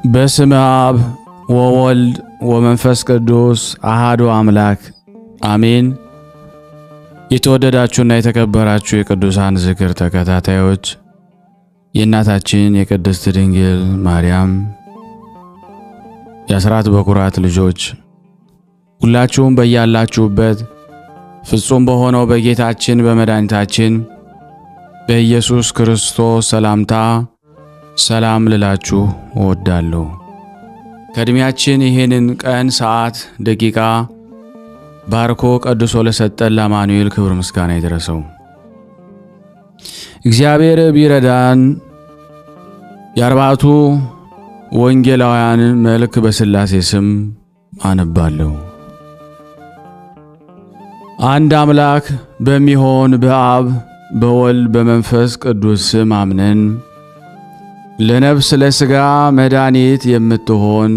በስመ አብ ወወልድ ወመንፈስ ቅዱስ አሃዱ አምላክ አሜን። የተወደዳችሁና የተከበራችሁ የቅዱሳን ዝክር ተከታታዮች የእናታችን የቅድስት ድንግል ማርያም የአስራት በኩራት ልጆች ሁላችሁም በያላችሁበት ፍጹም በሆነው በጌታችን በመድኃኒታችን በኢየሱስ ክርስቶስ ሰላምታ ሰላም ልላችሁ እወዳለሁ። ከእድሜያችን ይህንን ቀን ሰዓት ደቂቃ ባርኮ ቀድሶ ለሰጠን ለአማኑኤል ክብር ምስጋና ይድረሰው። እግዚአብሔር ቢረዳን የአርባዕቱ ወንጌላውያን መልክ በሥላሴ ስም አነባለሁ። አንድ አምላክ በሚሆን በአብ በወልድ በመንፈስ ቅዱስ ስም አምነን ለነፍስ ለሥጋ መድኃኒት የምትሆን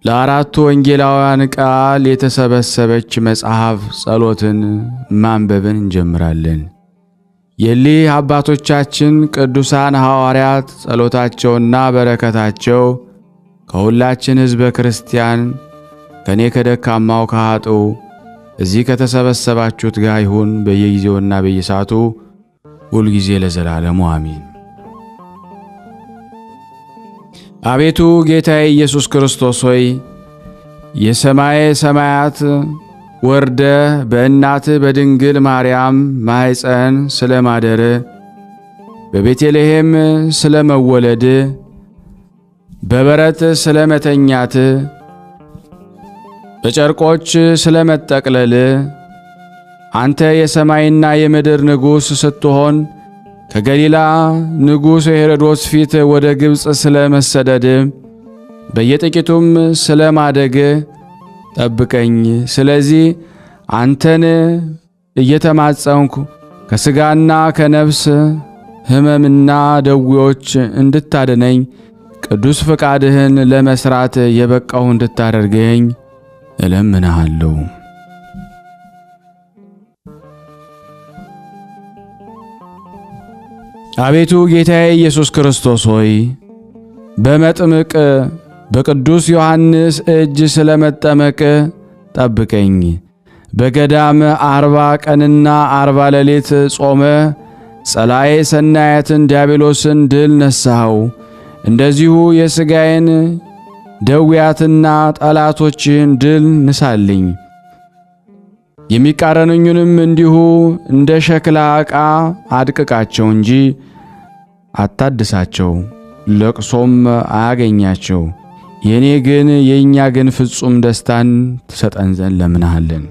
ለአራቱ ወንጌላውያን ቃል የተሰበሰበች መጽሐፍ ጸሎትን ማንበብን እንጀምራለን። የሊህ አባቶቻችን ቅዱሳን ሐዋርያት ጸሎታቸውና በረከታቸው ከሁላችን ሕዝበ ክርስቲያን ከኔ ከደካማው ከኃጥኡ እዚህ ከተሰበሰባችሁት ጋር ይሁን በየጊዜውና በየሰዓቱ ሁልጊዜ ለዘላለሙ አሜን። አቤቱ ጌታዬ ኢየሱስ ክርስቶስ ሆይ የሰማይ ሰማያት ወርደ በእናት በድንግል ማርያም ማኅፀን ስለማደር በቤተልሔም ስለመወለድ በበረት ስለመተኛት በጨርቆች ስለመጠቅለል አንተ የሰማይና የምድር ንጉሥ ስትሆን ከገሊላ ንጉሥ ሄሮድስ ፊት ወደ ግብፅ ስለመሰደድ በየጥቂቱም ስለማደግ ጠብቀኝ። ስለዚህ አንተን እየተማጸንኩ ከሥጋና ከነፍስ ሕመምና ደዌዎች እንድታድነኝ ቅዱስ ፈቃድህን ለመሥራት የበቃሁ እንድታደርገኝ እለምንሃለሁ። አቤቱ ጌታዬ ኢየሱስ ክርስቶስ ሆይ በመጥምቅ በቅዱስ ዮሐንስ እጅ ስለመጠመቅ ጠብቀኝ። በገዳም 40 ቀንና 40 ሌሊት ጾመ ጸላኤ ሰናያትን ዲያብሎስን ድል ነሳኸው። እንደዚሁ የሥጋዬን ደዌያትና ጠላቶችን ድል ንሳልኝ። የሚቃረኑኝንም እንዲሁ እንደ ሸክላ ዕቃ አድቅቃቸው እንጂ አታድሳቸው፣ ለቅሶም አያገኛቸው። የእኛ ግን ፍጹም ደስታን ትሰጠን ዘንድ ለምንሃለን።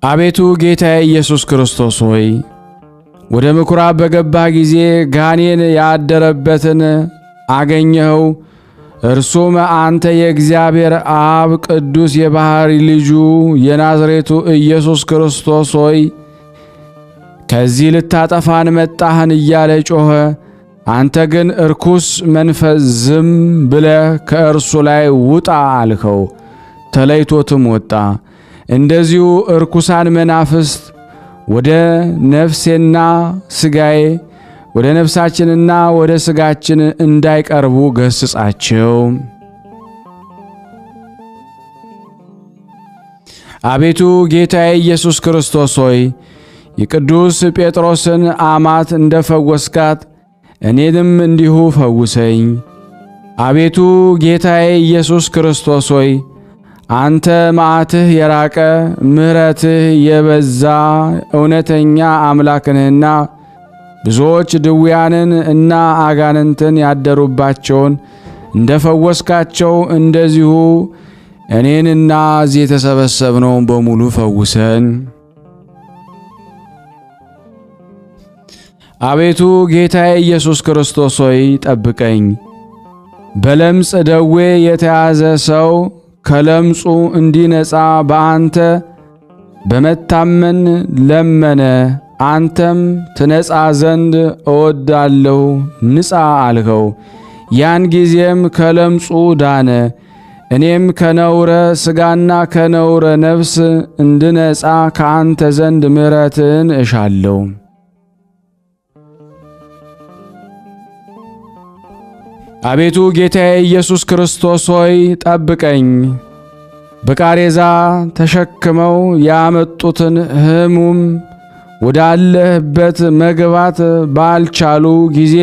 አቤቱ ጌታዬ ኢየሱስ ክርስቶስ ሆይ ወደ ምኵራብ በገባህ ጊዜ ጋኔን ያደረበትን አገኘኸው። እርሱም አንተ የእግዚአብሔር አብ ቅዱስ የባሕሪ ልጁ የናዝሬቱ ኢየሱስ ክርስቶስ ሆይ ከዚህ ልታጠፋን መጣህን እያለ ጮኸ። አንተ ግን እርኩስ መንፈስ ዝም ብለህ ከእርሱ ላይ ውጣ አልኸው። ተለይቶትም ወጣ። እንደዚሁ እርኩሳን መናፍስት ወደ ነፍሴና ሥጋዬ ወደ ነፍሳችንና ወደ ሥጋችን እንዳይቀርቡ ገሥጻቸው። አቤቱ ጌታዬ ኢየሱስ ክርስቶስ ሆይ የቅዱስ ጴጥሮስን አማት እንደ ፈወስካት እኔንም እንዲሁ ፈውሰኝ። አቤቱ ጌታዬ ኢየሱስ ክርስቶስ ሆይ አንተ መዓትህ የራቀ ምሕረትህ የበዛ እውነተኛ አምላክ ነህና ብዙዎች ድውያንን እና አጋንንትን ያደሩባቸውን እንደ ፈወስካቸው እንደዚሁ እኔንና እዚህ የተሰበሰብነውን በሙሉ ፈውሰን። አቤቱ ጌታዬ ኢየሱስ ክርስቶስ ሆይ ጠብቀኝ። በለምጽ ደዌ የተያዘ ሰው ከለምጹ እንዲነጻ በአንተ በመታመን ለመነ። አንተም ትነጻ ዘንድ እወዳለሁ ንጻ አልኸው። ያን ጊዜም ከለምጹ ዳነ። እኔም ከነውረ ሥጋና ከነውረ ነፍስ እንድነጻ ከአንተ ዘንድ ምሕረትን እሻለሁ። አቤቱ ጌታዬ ኢየሱስ ክርስቶስ ሆይ ጠብቀኝ። በቃሬዛ ተሸክመው ያመጡትን ሕሙም ወዳለህበት መግባት ባልቻሉ ጊዜ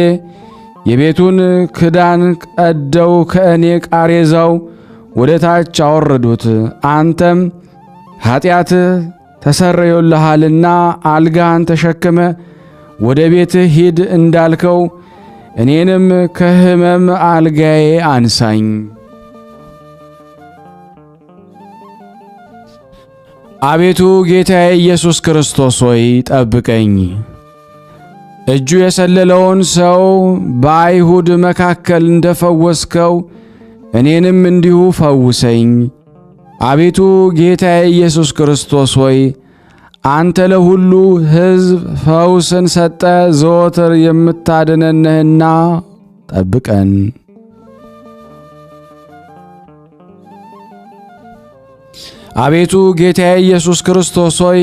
የቤቱን ክዳን ቀደው ከእኔ ቃሬዛው ወደ ታች አወረዱት። አንተም ኀጢአት ተሰረዮልሃልና አልጋህን ተሸክመ ወደ ቤትህ ሂድ እንዳልከው እኔንም ከሕመም አልጋዬ አንሳኝ። አቤቱ ጌታዬ ኢየሱስ ክርስቶስ ሆይ ጠብቀኝ። እጁ የሰለለውን ሰው በአይሁድ መካከል እንደፈወስከው እኔንም እንዲሁ ፈውሰኝ። አቤቱ ጌታዬ ኢየሱስ ክርስቶስ ሆይ አንተ ለሁሉ ሕዝብ ፈውስን ሰጠ፣ ዘወትር የምታድነን ነህና ጠብቀን። አቤቱ ጌታዬ ኢየሱስ ክርስቶስ ሆይ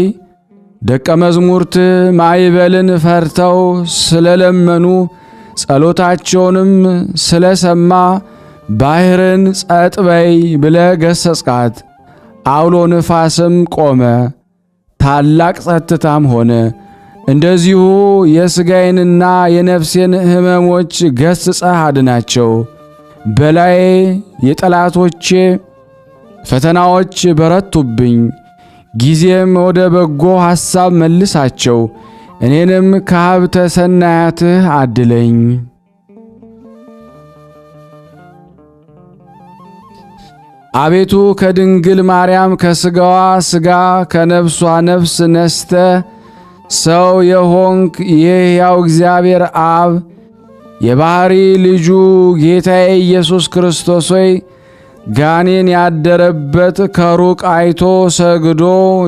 ደቀ መዝሙርት ማዕበልን ፈርተው ስለለመኑ ጸሎታቸውንም ስለሰማ ባሕርን ጸጥ በይ ብለህ ገሠጽካት። አውሎ ነፋስም ቆመ፣ ታላቅ ጸጥታም ሆነ። እንደዚሁ የሥጋዬንና የነፍሴን ሕመሞች ገሥጸህ አድናቸው። በላዬ የጠላቶቼ ፈተናዎች በረቱብኝ። ጊዜም ወደ በጎ ሐሳብ መልሳቸው፣ እኔንም ከሀብተ ሰናያትህ አድለኝ። አቤቱ ከድንግል ማርያም ከሥጋዋ ሥጋ ከነፍሷ ነፍስ ነስተ ሰው የሆንክ የሕያው እግዚአብሔር አብ የባሕሪ ልጁ ጌታዬ ኢየሱስ ክርስቶስ ሆይ ጋኔን ያደረበት ከሩቅ አይቶ ሰግዶ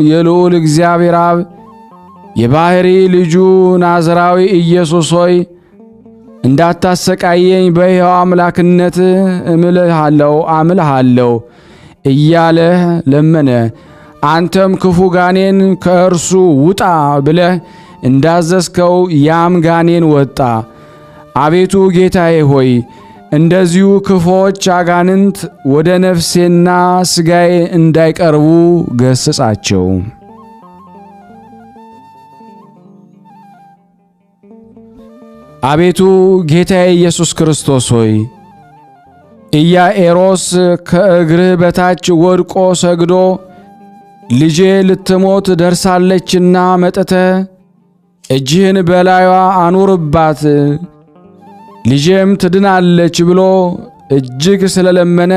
የልዑል እግዚአብሔር አብ የባሕሪ ልጁ ናዝራዊ ኢየሱስ ሆይ እንዳታሰቃየኝ በሕያው አምላክነት አምልሃለሁ እያለ ለመነ። አንተም ክፉ ጋኔን ከእርሱ ውጣ ብለህ እንዳዘዝከው ያም ጋኔን ወጣ። አቤቱ ጌታዬ ሆይ እንደዚሁ ክፉዎች አጋንንት ወደ ነፍሴና ሥጋዬ እንዳይቀርቡ ገሥጻቸው። አቤቱ ጌታዬ ኢየሱስ ክርስቶስ ሆይ ኢያኤሮስ ከእግርህ በታች ወድቆ ሰግዶ ልጄ ልትሞት ደርሳለችና መጥተህ እጅህን በላዩዋ አኑርባት ልጄም ትድናለች ብሎ እጅግ ስለለመነ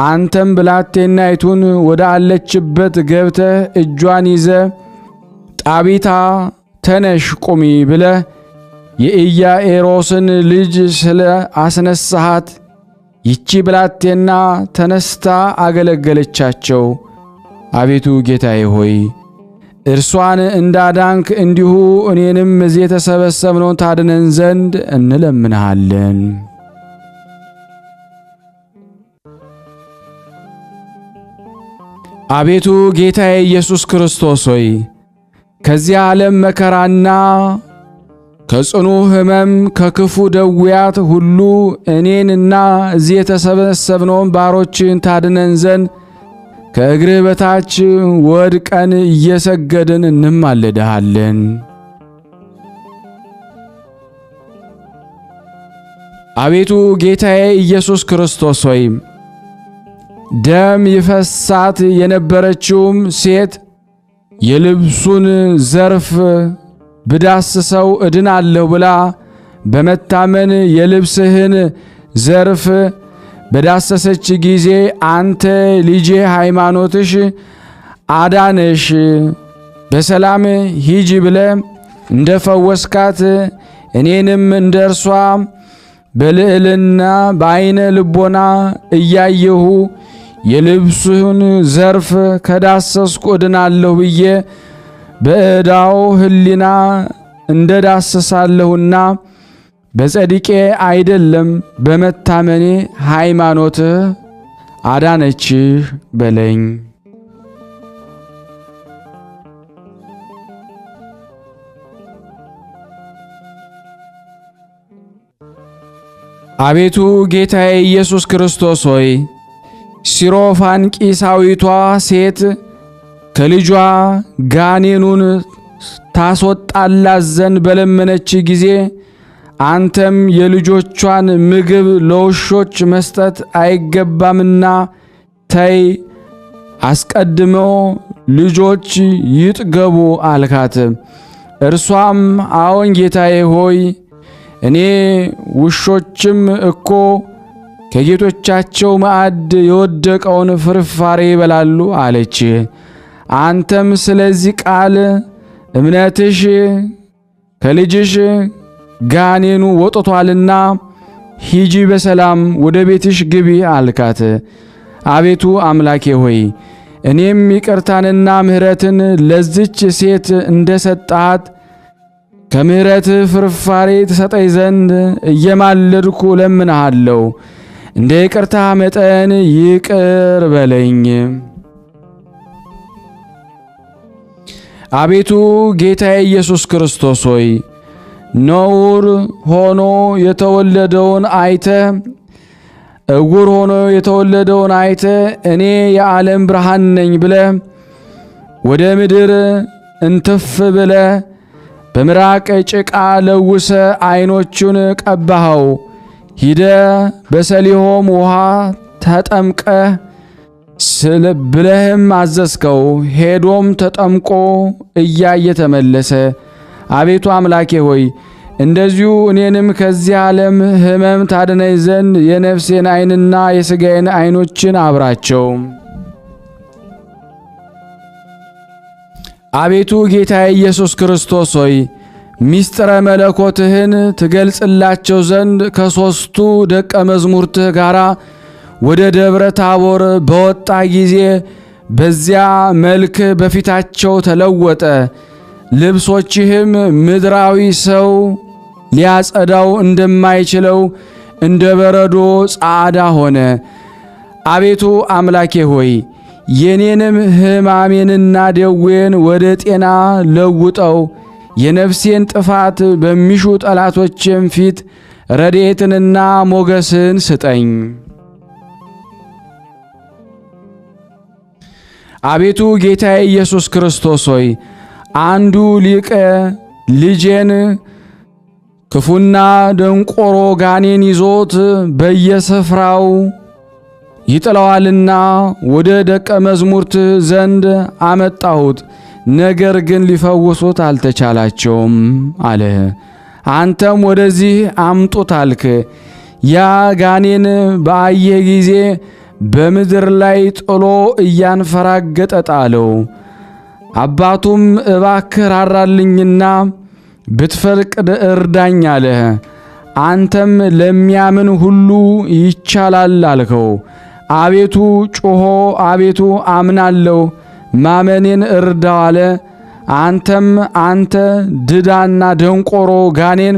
አንተም ብላቴናይቱን ወደ አለችበት ገብተህ እጇን ይዘ ጣቢታ ተነሽ ቁሚ ብለህ የኢያኤሮስን ልጅ ስለ አስነሳሃት ይቺ ብላቴና ተነስታ አገለገለቻቸው። አቤቱ ጌታዬ ሆይ እርሷን እንዳዳንክ እንዲሁ እኔንም እዚህ የተሰበሰብነውን ታድነን ዘንድ እንለምንሃለን። አቤቱ ጌታዬ ኢየሱስ ክርስቶስ ሆይ ከዚህ ዓለም መከራና ከጽኑ ሕመም ከክፉ ደዌያት ሁሉ እኔንና እዚህ የተሰበሰብነውን ባሮችን ታድነን ዘንድ ከእግርህ በታች ወድቀን እየሰገድን እንማልድሃለን። አቤቱ ጌታዬ ኢየሱስ ክርስቶስ ሆይ ደም ይፈሳት የነበረችውም ሴት የልብሱን ዘርፍ ብዳስሰው እድናለሁ ብላ በመታመን የልብስህን ዘርፍ በዳሰሰች ጊዜ አንተ ልጄ ሃይማኖትሽ አዳነሽ፣ በሰላም ሂጂ ብለ እንደ ፈወስካት እኔንም እንደ እርሷ በልዕልና በዐይነ ልቦና እያየሁ የልብሱን ዘርፍ ከዳሰስኩ እድናለሁ ብዬ በዕዳው ሕሊና እንደ ዳሰሳለሁና በጸድቄ አይደለም በመታመኔ ሃይማኖትህ አዳነችህ በለኝ። አቤቱ ጌታዬ ኢየሱስ ክርስቶስ ሆይ ሲሮፋንቂሳዊቷ ሴት ከልጇ ጋኔኑን ታስወጣላት ዘንድ በለመነች ጊዜ አንተም የልጆቿን ምግብ ለውሾች መስጠት አይገባምና ተይ፣ አስቀድሞ ልጆች ይጥገቡ አልካት። እርሷም አዎን ጌታዬ ሆይ እኔ ውሾችም እኮ ከጌቶቻቸው ማዕድ የወደቀውን ፍርፋሬ ይበላሉ አለች። አንተም ስለዚህ ቃል እምነትሽ ከልጅሽ ጋኔኑ ወጥቷልና ሂጂ በሰላም ወደ ቤትሽ ግቢ አልካት። አቤቱ አምላኬ ሆይ እኔም ይቅርታንና ምሕረትን ለዚች ሴት እንደሰጣት ከምሕረት ፍርፋሬ ትሰጠኝ ዘንድ እየማለድኩ ለምንሃለሁ። እንደ ይቅርታ መጠን ይቅር በለኝ። አቤቱ ጌታዬ ኢየሱስ ክርስቶስ ሆይ ነውር ሆኖ የተወለደውን አይተ እውር ሆኖ የተወለደውን አይተ እኔ የዓለም ብርሃን ነኝ ብለ ወደ ምድር እንትፍ ብለ በምራቅ ጭቃ ለውሰ አይኖቹን ቀባኸው። ሂደ በሰሊሆም ውሃ ተጠምቀ ብለህም አዘዝከው። ሄዶም ተጠምቆ እያየ ተመለሰ። አቤቱ አምላኬ ሆይ እንደዚሁ እኔንም ከዚህ ዓለም ሕመም ታድነኝ ዘንድ የነፍሴን ዓይንና የሥጋዬን ዓይኖችን አብራቸው። አቤቱ ጌታዬ ኢየሱስ ክርስቶስ ሆይ ሚስጥረ መለኮትህን ትገልጽላቸው ዘንድ ከሦስቱ ደቀ መዝሙርትህ ጋር ወደ ደብረ ታቦር በወጣ ጊዜ በዚያ መልክ በፊታቸው ተለወጠ። ልብሶችህም ምድራዊ ሰው ሊያጸዳው እንደማይችለው እንደ በረዶ ጻዕዳ ሆነ። አቤቱ አምላኬ ሆይ የኔንም ሕማሜንና ደዌን ወደ ጤና ለውጠው። የነፍሴን ጥፋት በሚሹ ጠላቶችም ፊት ረድኤትንና ሞገስን ስጠኝ። አቤቱ ጌታዬ ኢየሱስ ክርስቶስ ሆይ አንዱ ሊቅ ልጄን ክፉና ደንቆሮ ጋኔን ይዞት በየስፍራው ይጥለዋልና ወደ ደቀ መዝሙርት ዘንድ አመጣሁት፣ ነገር ግን ሊፈውሱት አልተቻላቸውም አለ። አንተም ወደዚህ አምጡት አልክ። ያ ጋኔን በአየ ጊዜ በምድር ላይ ጥሎ እያንፈራገጠ ጣለው። አባቱም እባክህ ራራልኝና ብትፈቅድ እርዳኝ አለ። አንተም ለሚያምን ሁሉ ይቻላል አልከው። አቤቱ ጮሆ አቤቱ አምናለሁ ማመኔን እርዳው አለ። አንተም አንተ ድዳና ደንቆሮ ጋኔን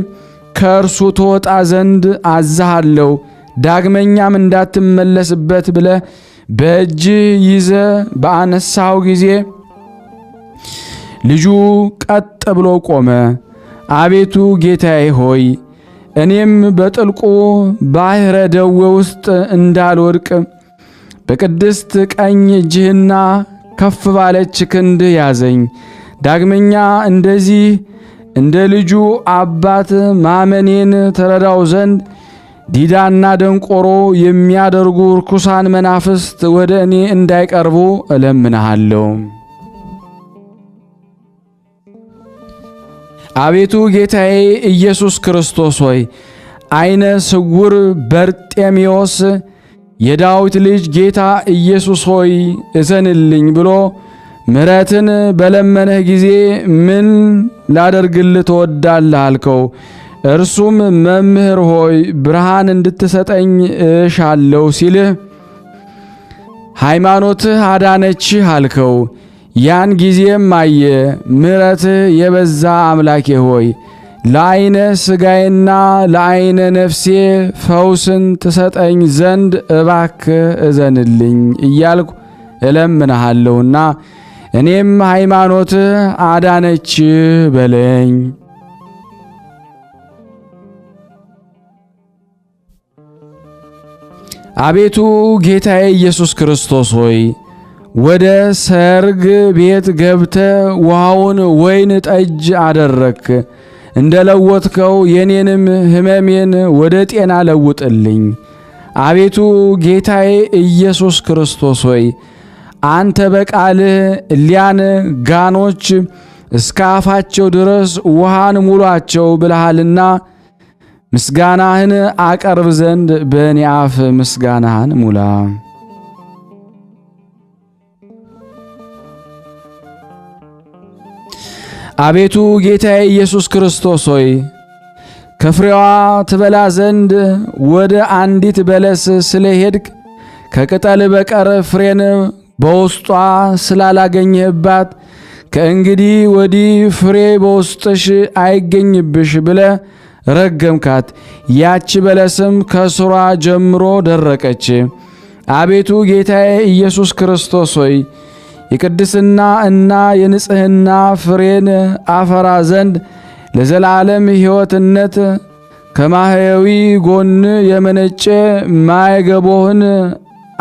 ከእርሱ ትወጣ ዘንድ አዝሃለሁ፣ ዳግመኛም እንዳትመለስበት ብለ በእጅ ይዘ በአነሳው ጊዜ ልጁ ቀጥ ብሎ ቆመ። አቤቱ ጌታዬ ሆይ እኔም በጥልቁ ባሕረ ደዌ ውስጥ እንዳልወድቅ በቅድስት ቀኝ እጅህና ከፍ ባለች ክንድህ ያዘኝ። ዳግመኛ እንደዚህ እንደ ልጁ አባት ማመኔን ተረዳው ዘንድ ዲዳና ደንቆሮ የሚያደርጉ ርኩሳን መናፍስት ወደ እኔ እንዳይቀርቡ እለምንሃለሁ። አቤቱ ጌታዬ ኢየሱስ ክርስቶስ ሆይ አይነ ስውር በርጤሜዎስ የዳዊት ልጅ ጌታ ኢየሱስ ሆይ እዘንልኝ ብሎ ምሕረትን በለመነህ ጊዜ ምን ላደርግልህ ትወዳለህ አልከው። እርሱም መምህር ሆይ ብርሃን እንድትሰጠኝ እሻለሁ ሲልህ ሃይማኖትህ አዳነችህ አልከው። ያን ጊዜም አየ። ምሕረትህ የበዛ አምላኬ ሆይ ለዓይነ ሥጋዬና ለዓይነ ነፍሴ ፈውስን ትሰጠኝ ዘንድ እባክህ እዘንልኝ እያልኩ እለምንሃለሁና እኔም ሃይማኖትህ አዳነችህ በለኝ። አቤቱ ጌታዬ ኢየሱስ ክርስቶስ ሆይ ወደ ሰርግ ቤት ገብተ ውሃውን ወይን ጠጅ አደረክ። እንደ ለወጥከው የኔንም ሕመሜን ወደ ጤና ለውጥልኝ። አቤቱ ጌታዬ ኢየሱስ ክርስቶስ ሆይ አንተ በቃልህ እሊያን ጋኖች እስከ አፋቸው ድረስ ውሃን ሙሏቸው ብለሃልና ምስጋናህን አቀርብ ዘንድ በእኔ አፍ ምስጋናህን ሙላ። አቤቱ ጌታዬ ኢየሱስ ክርስቶስ ሆይ ከፍሬዋ ትበላ ዘንድ ወደ አንዲት በለስ ስለሄድክ ከቅጠል በቀር ፍሬን በውስጧ ስላላገኘህባት ከእንግዲህ ወዲህ ፍሬ በውስጥሽ አይገኝብሽ ብለ ረገምካት። ያች በለስም ከስሯ ጀምሮ ደረቀች። አቤቱ ጌታዬ ኢየሱስ ክርስቶስ ሆይ የቅድስና እና የንጽህና ፍሬን አፈራ ዘንድ ለዘላለም ሕይወትነት ከማህያዊ ጎን የመነጨ ማይገቦህን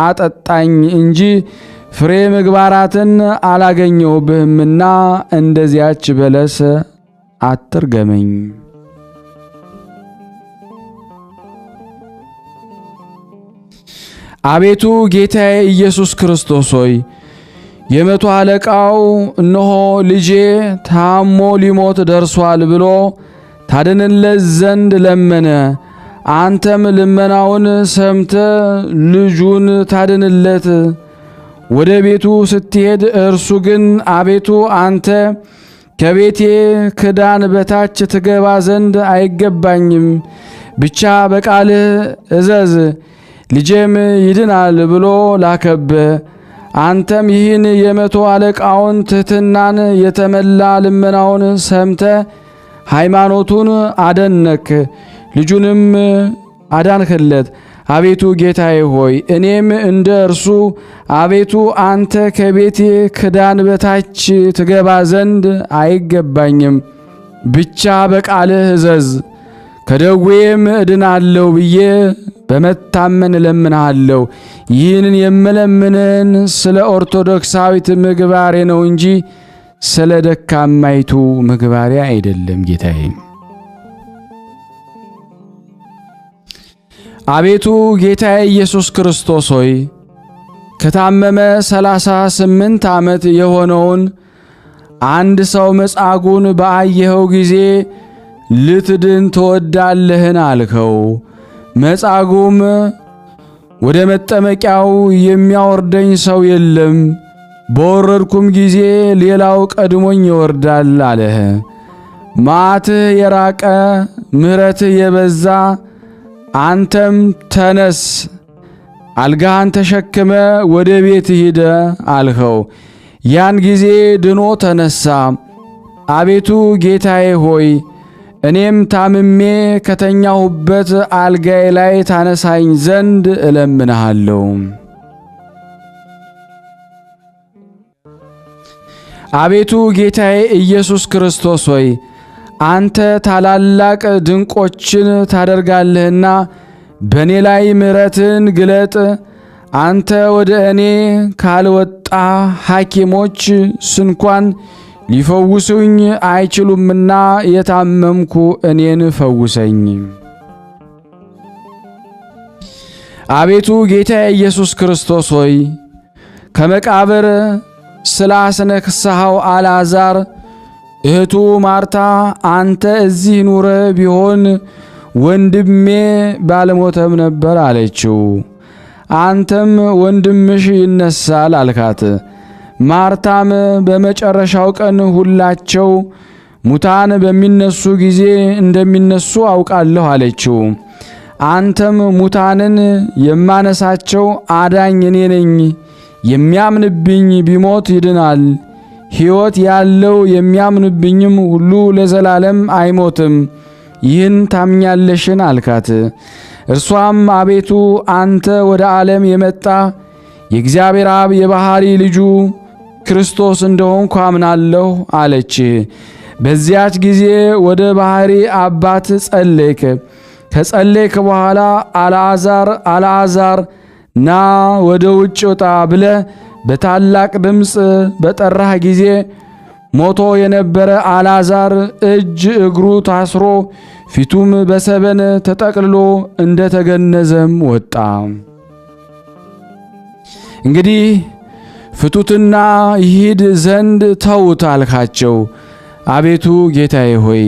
አጠጣኝ እንጂ ፍሬ ምግባራትን አላገኘሁብህምና እንደዚያች በለስ አትርገመኝ። አቤቱ ጌታዬ ኢየሱስ ክርስቶስ ሆይ የመቶ አለቃው እነሆ ልጄ ታሞ ሊሞት ደርሷል ብሎ ታድንለት ዘንድ ለመነ። አንተም ልመናውን ሰምተ ልጁን ታድንለት ወደ ቤቱ ስትሄድ፣ እርሱ ግን አቤቱ አንተ ከቤቴ ክዳን በታች ትገባ ዘንድ አይገባኝም፣ ብቻ በቃልህ እዘዝ ልጄም ይድናል ብሎ ላከበ። አንተም ይህን የመቶ አለቃውን ትሕትናን የተመላ ልመናውን ሰምተ ሃይማኖቱን አደነክ፣ ልጁንም አዳንክለት። አቤቱ ጌታዬ ሆይ እኔም እንደ እርሱ አቤቱ አንተ ከቤቴ ክዳን በታች ትገባ ዘንድ አይገባኝም፣ ብቻ በቃልህ እዘዝ ከደዌም እድናለሁ ብዬ በመታመን እለምንሃለሁ። ይህንን የምለምንን ስለ ኦርቶዶክሳዊት ምግባሬ ነው እንጂ ስለ ደካማይቱ ምግባሬ አይደለም። ጌታዬ አቤቱ ጌታዬ ኢየሱስ ክርስቶስ ሆይ ከታመመ 38 ዓመት የሆነውን አንድ ሰው መጻጉዕን በአየኸው ጊዜ ልትድን ትወዳለህን አልከው። መጻጉዕም ወደ መጠመቂያው የሚያወርደኝ ሰው የለም፣ በወረድኩም ጊዜ ሌላው ቀድሞኝ ይወርዳል አለህ። መዓትህ የራቀ ምሕረትህ የበዛ አንተም ተነስ አልጋህን ተሸክመ ወደ ቤት ሂድ አልኸው። ያን ጊዜ ድኖ ተነሳ። አቤቱ ጌታዬ ሆይ እኔም ታምሜ ከተኛሁበት አልጋዬ ላይ ታነሳኝ ዘንድ እለምንሃለሁ። አቤቱ ጌታዬ ኢየሱስ ክርስቶስ ሆይ አንተ ታላላቅ ድንቆችን ታደርጋለህና በእኔ ላይ ምሕረትን ግለጥ። አንተ ወደ እኔ ካልወጣ ሐኪሞች ስንኳን ሊፈውሱኝ አይችሉምና የታመምኩ እኔን ፈውሰኝ። አቤቱ ጌታዬ ኢየሱስ ክርስቶስ ሆይ ከመቃብር ስላስነክሰኸው አልዓዛር እህቱ ማርታ አንተ እዚህ ኑረ ቢሆን ወንድሜ ባልሞተም ነበር አለችው። አንተም ወንድምሽ ይነሳል አልካት። ማርታም በመጨረሻው ቀን ሁላቸው ሙታን በሚነሱ ጊዜ እንደሚነሱ አውቃለሁ አለችው። አንተም ሙታንን የማነሳቸው አዳኝ እኔ ነኝ፣ የሚያምንብኝ ቢሞት ይድናል፣ ሕይወት ያለው የሚያምንብኝም ሁሉ ለዘላለም አይሞትም። ይህን ታምኛለሽን አልካት። እርሷም አቤቱ አንተ ወደ ዓለም የመጣ የእግዚአብሔር አብ የባሕሪ ልጁ ክርስቶስ እንደሆንኩ አምናለሁ አለች። በዚያች ጊዜ ወደ ባሕሪ አባት ጸለይክ። ከጸለይክ በኋላ አልዓዛር ና ወደ ውጭ ውጣ ብለ በታላቅ ድምፅ በጠራህ ጊዜ ሞቶ የነበረ አልዓዛር እጅ እግሩ ታስሮ ፊቱም በሰበን ተጠቅልሎ እንደተገነዘም ወጣ። እንግዲህ ፍቱትና ይሂድ ዘንድ ተውት አልካቸው። አቤቱ ጌታዬ ሆይ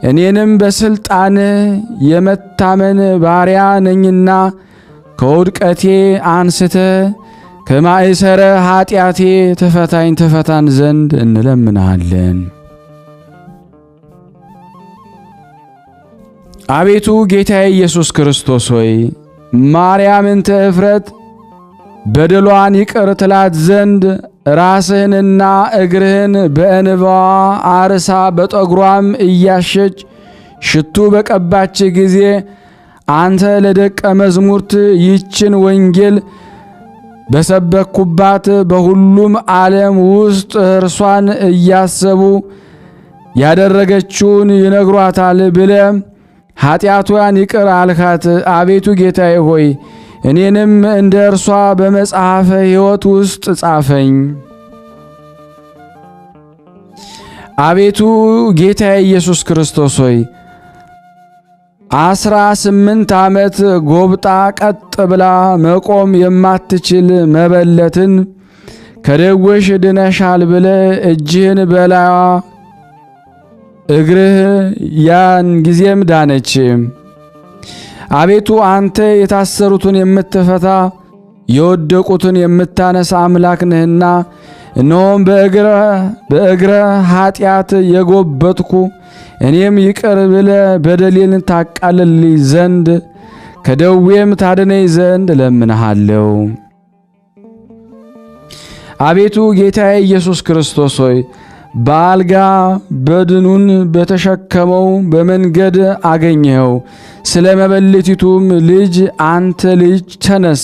እኔንም በስልጣን የመታመን ባሪያ ነኝና ከውድቀቴ አንስተ ከማእሰረ ኃጢአቴ ተፈታን ዘንድ እንለምናለን። አቤቱ ጌታዬ ኢየሱስ ክርስቶስ ሆይ ማርያምን እፍረት በደሏን ይቅር ትላት ዘንድ ራስህንና እግርህን በእንባዋ አርሳ በጠጉሯም እያሸች ሽቱ በቀባች ጊዜ አንተ ለደቀ መዝሙርት ይችን ወንጌል በሰበኩባት በሁሉም ዓለም ውስጥ እርሷን እያሰቡ ያደረገችውን ይነግሯታል ብለ ኃጢአቷን ይቅር አልካት። አቤቱ ጌታዬ ሆይ እኔንም እንደ እርሷ በመጽሐፈ ሕይወት ውስጥ ጻፈኝ። አቤቱ ጌታዬ ኢየሱስ ክርስቶስ ሆይ 18 ዓመት ጎብጣ ቀጥ ብላ መቆም የማትችል መበለትን ከደዌሽ ድነሻል ብለ እጅህን በላዋ እግርህ ያን ጊዜም ዳነች። አቤቱ አንተ የታሰሩትን የምትፈታ የወደቁትን የምታነሳ አምላክ ነህና እነሆም በእግረ ኃጢአት የጎበጥኩ እኔም ይቅር ብለ በደሌን ታቃልልኝ ዘንድ ከደዌም ታድነኝ ዘንድ እለምንሃለሁ። አቤቱ ጌታዬ ኢየሱስ ክርስቶስ ሆይ በአልጋ በድኑን በተሸከመው በመንገድ አገኘኸው። ስለ መበለቲቱም ልጅ አንተ ልጅ ተነስ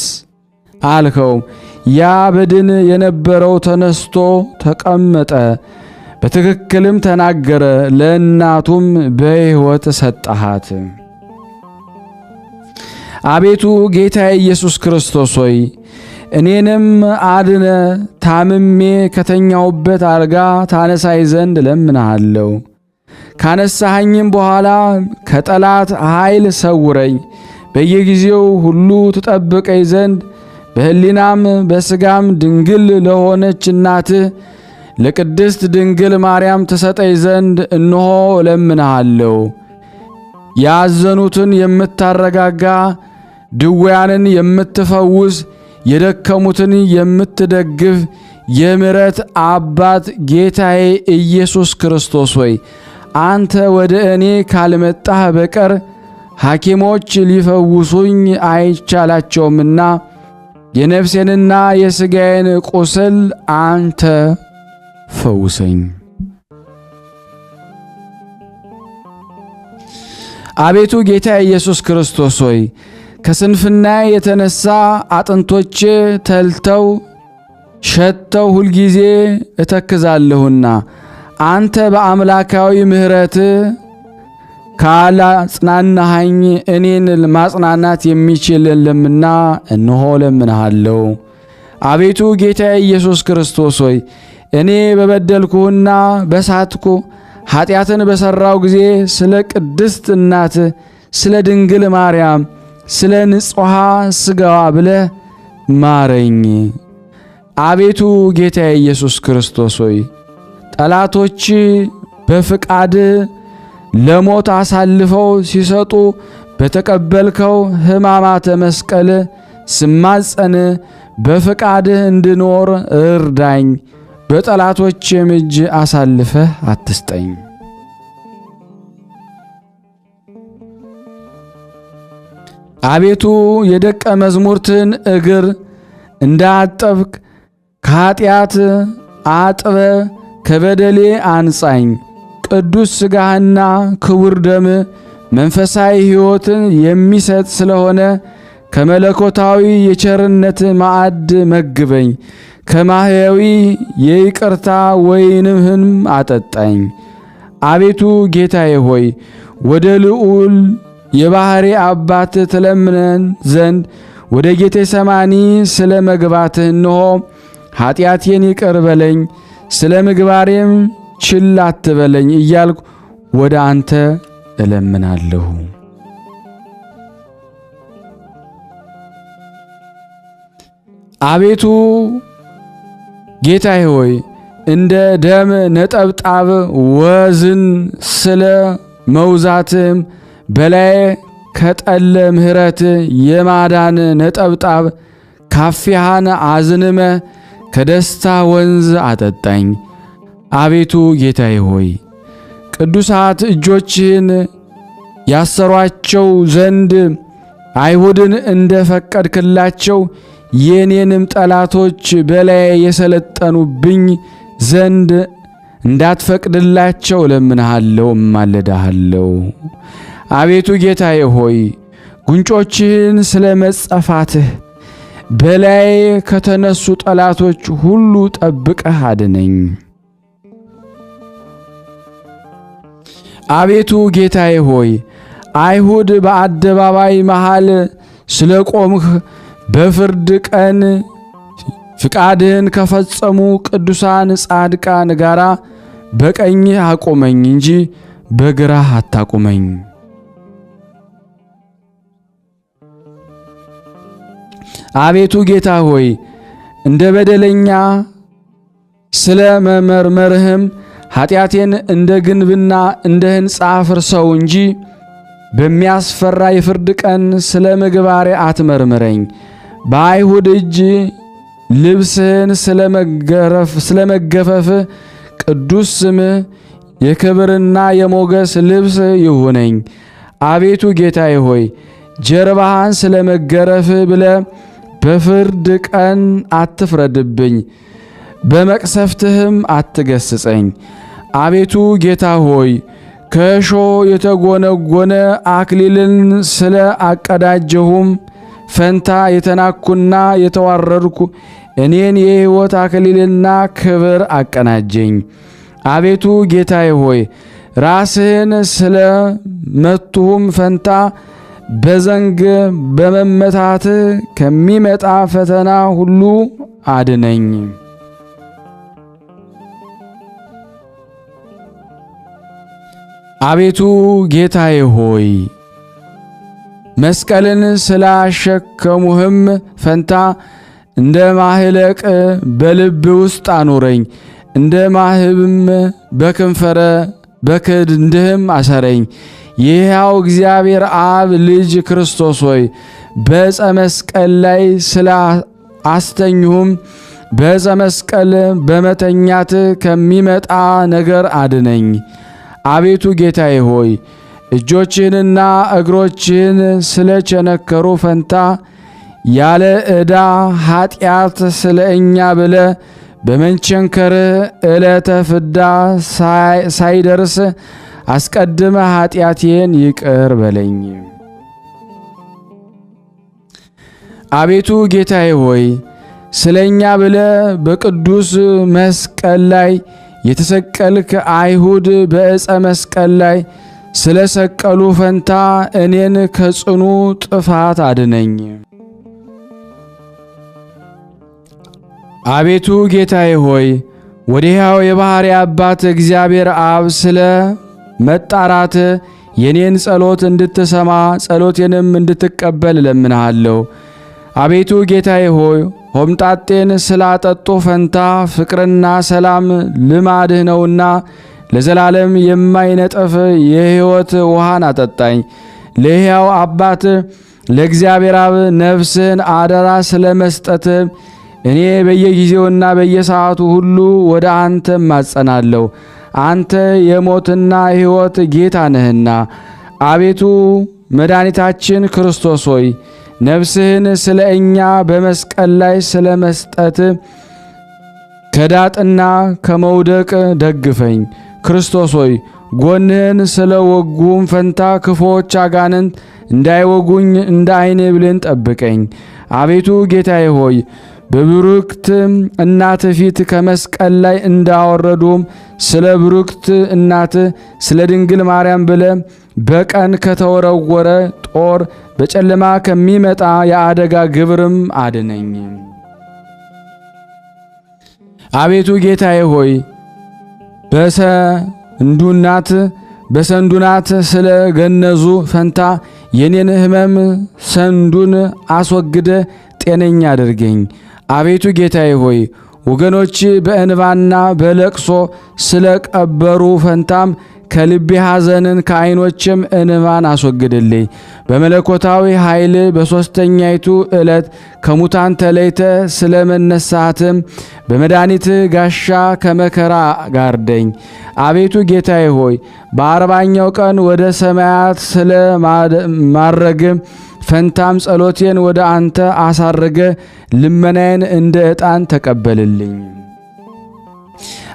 አልከው። ያ በድን የነበረው ተነስቶ ተቀመጠ፣ በትክክልም ተናገረ። ለእናቱም በሕይወት ሰጠሃት። አቤቱ ጌታዬ ኢየሱስ ክርስቶስ ሆይ እኔንም አድነ፣ ታምሜ ከተኛውበት አልጋ ታነሳይ ዘንድ እለምንሃለሁ። ካነሳኸኝም በኋላ ከጠላት ኃይል ሰውረኝ። በየጊዜው ሁሉ ትጠብቀኝ ዘንድ በሕሊናም በሥጋም ድንግል ለሆነች እናትህ ለቅድስት ድንግል ማርያም ትሰጠኝ ዘንድ እንሆ እለምንሃለሁ። ያዘኑትን የምታረጋጋ፣ ድውያንን የምትፈውስ፣ የደከሙትን የምትደግፍ የምሕረት አባት ጌታዬ ኢየሱስ ክርስቶስ ሆይ አንተ ወደ እኔ ካልመጣህ በቀር ሐኪሞች ሊፈውሱኝ አይቻላቸውምና የነፍሴንና የሥጋዬን ቁስል አንተ ፈውሰኝ። አቤቱ ጌታ ኢየሱስ ክርስቶስ ሆይ ከስንፍና የተነሳ አጥንቶቼ ተልተው ሸተው ሁልጊዜ እተክዛለሁና አንተ በአምላካዊ ምሕረት ካላጽናናኸኝ እኔን ማጽናናት የሚችል የለምና እንሆ እለምንሃለሁ። አቤቱ ጌታዬ ኢየሱስ ክርስቶስ ሆይ እኔ በበደልኩና በሳትኩ ኃጢአትን በሠራው ጊዜ ስለ ቅድስት እናት ስለ ድንግል ማርያም ስለ ንጹሐ ሥጋዋ ብለህ ማረኝ። አቤቱ ጌታዬ ኢየሱስ ክርስቶስ ሆይ ጠላቶች በፍቃድ ለሞት አሳልፈው ሲሰጡ በተቀበልከው ሕማማተ መስቀል ስማጸን በፍቃድህ እንድኖር እርዳኝ። በጠላቶችም እጅ አሳልፈህ አትስጠኝ። አቤቱ የደቀ መዝሙርትን እግር እንዳጠብክ ከኃጢአት አጥበ ከበደሌ አንጻኝ። ቅዱስ ሥጋህና ክቡር ደም መንፈሳዊ ሕይወትን የሚሰጥ ስለሆነ ከመለኮታዊ የቸርነት ማዕድ መግበኝ። ከማህያዊ የይቅርታ ወይንህም አጠጣኝ። አቤቱ ጌታዬ ሆይ ወደ ልዑል የባሕሪ አባት ትለምነን ዘንድ ወደ ጌቴሰማኒ ስለ መግባትህ እነሆ ኀጢአቴን ይቅር በለኝ፣ ስለ ምግባሬም ችላ አትበለኝ እያልኩ ወደ አንተ እለምናለሁ። አቤቱ ጌታዬ ሆይ እንደ ደም ነጠብጣብ ወዝን ስለ መውዛትም በላይ ከጠለ ምሕረት የማዳን ነጠብጣብ ካፊያህን አዝንመ ከደስታ ወንዝ አጠጣኝ። አቤቱ ጌታዬ ሆይ ቅዱሳት እጆችህን ያሰሯቸው ዘንድ አይሁድን እንደ ፈቀድክላቸው የኔንም ጠላቶች በላይ የሰለጠኑብኝ ዘንድ እንዳትፈቅድላቸው እለምንሃለሁ፣ እማልድሃለሁ። አቤቱ ጌታዬ ሆይ ጉንጮችህን ስለ መጸፋትህ በላይ ከተነሱ ጠላቶች ሁሉ ጠብቀህ አድነኝ። አቤቱ ጌታዬ ሆይ አይሁድ በአደባባይ መሃል ስለ ቆምህ በፍርድ ቀን ፍቃድህን ከፈጸሙ ቅዱሳን ጻድቃን ጋራ በቀኝህ አቁመኝ እንጂ በግራህ አታቁመኝ። አቤቱ ጌታ ሆይ እንደ በደለኛ ስለ መመርመርህም ኀጢአቴን እንደ ግንብና እንደ ሕንፃ አፍርሰው እንጂ በሚያስፈራ የፍርድ ቀን ስለ ምግባሬ አትመርምረኝ። በአይሁድ እጅ ልብስህን ስለ መገፈፍ ቅዱስ ስምህ የክብርና የሞገስ ልብስ ይሁነኝ። አቤቱ ጌታዬ ሆይ ጀርባህን ስለ መገረፍ ብለ በፍርድ ቀን አትፍረድብኝ፣ በመቅሰፍትህም አትገስጸኝ። አቤቱ ጌታ ሆይ ከእሾህ የተጎነጎነ አክሊልን ስለ አቀዳጀሁም ፈንታ የተናኩና የተዋረድኩ እኔን የሕይወት አክሊልና ክብር አቀናጀኝ። አቤቱ ጌታዬ ሆይ ራስህን ስለ መቱሁም ፈንታ በዘንግ በመመታት ከሚመጣ ፈተና ሁሉ አድነኝ። አቤቱ ጌታዬ ሆይ መስቀልን ስላሸከሙህም ፈንታ እንደ ማህለቅ በልብ ውስጥ አኑረኝ፣ እንደ ማህብም በከንፈረ በክንድህም አሰረኝ። የሕያው እግዚአብሔር አብ ልጅ ክርስቶስ ሆይ በዕፀ መስቀል ላይ ስለ አስተኙሁም በዕፀ መስቀል በመተኛት ከሚመጣ ነገር አድነኝ። አቤቱ ጌታዬ ሆይ እጆችህንና እግሮችህን ስለ ቸነከሩ ፈንታ ያለ ዕዳ ኀጢአት ስለ እኛ ብለ በመንቸንከር ዕለተ ፍዳ ሳይደርስ አስቀድመ ኀጢአቴን ይቅር በለኝ። አቤቱ ጌታዬ ሆይ ስለ እኛ ብለ በቅዱስ መስቀል ላይ የተሰቀልክ አይሁድ በዕፀ መስቀል ላይ ስለ ሰቀሉ ፈንታ እኔን ከጽኑ ጥፋት አድነኝ። አቤቱ ጌታዬ ሆይ ወደ ሕያው የባሕሪ አባት እግዚአብሔር አብ ስለ መጣራት የኔን ጸሎት እንድትሰማ ጸሎቴንም እንድትቀበል እለምንሃለሁ። አቤቱ ጌታዬ ሆይ ሆምጣጤን ስላጠጡ ፈንታ ፍቅርና ሰላም ልማድህ ነውና ለዘላለም የማይነጠፍ የሕይወት ውሃን አጠጣኝ። ለሕያው አባት ለእግዚአብሔር አብ ነፍስን አደራ ስለ መስጠት እኔ በየጊዜውና በየሰዓቱ ሁሉ ወደ አንተ እማጸናለሁ። አንተ የሞትና ሕይወት ጌታ ነህና። አቤቱ መድኃኒታችን ክርስቶስ ሆይ ነፍስህን ስለ እኛ በመስቀል ላይ ስለ መስጠት ከዳጥና ከመውደቅ ደግፈኝ። ክርስቶስ ሆይ ጎንህን ስለ ወጉም ፈንታ ክፉዎች አጋንንት እንዳይወጉኝ እንደ ዓይንህ ብሌን ጠብቀኝ። አቤቱ ጌታዬ ሆይ በብሩክት እናት ፊት ከመስቀል ላይ እንዳወረዱም ስለ ብሩክት እናት ስለ ድንግል ማርያም ብለ በቀን ከተወረወረ ጦር በጨለማ ከሚመጣ የአደጋ ግብርም አድነኝ። አቤቱ ጌታዬ ሆይ በሰንዱናት ስለ ገነዙ ፈንታ የኔን ሕመም ሰንዱን አስወግደ ጤነኛ አድርገኝ። አቤቱ ጌታዬ ሆይ ወገኖች በእንባና በለቅሶ ስለ ቀበሩ ፈንታም ከልቤ ሐዘንን ከዓይኖችም እንባን አስወግድልኝ። በመለኮታዊ ኃይል በሦስተኛይቱ ዕለት ከሙታን ተለይተ ስለ መነሳትም በመድኃኒት ጋሻ ከመከራ ጋርደኝ። አቤቱ ጌታዬ ሆይ በአርባኛው ቀን ወደ ሰማያት ስለ ማረግም ፈንታም ጸሎቴን ወደ አንተ አሳረገ ልመናዬን እንደ ዕጣን ተቀበልልኝ።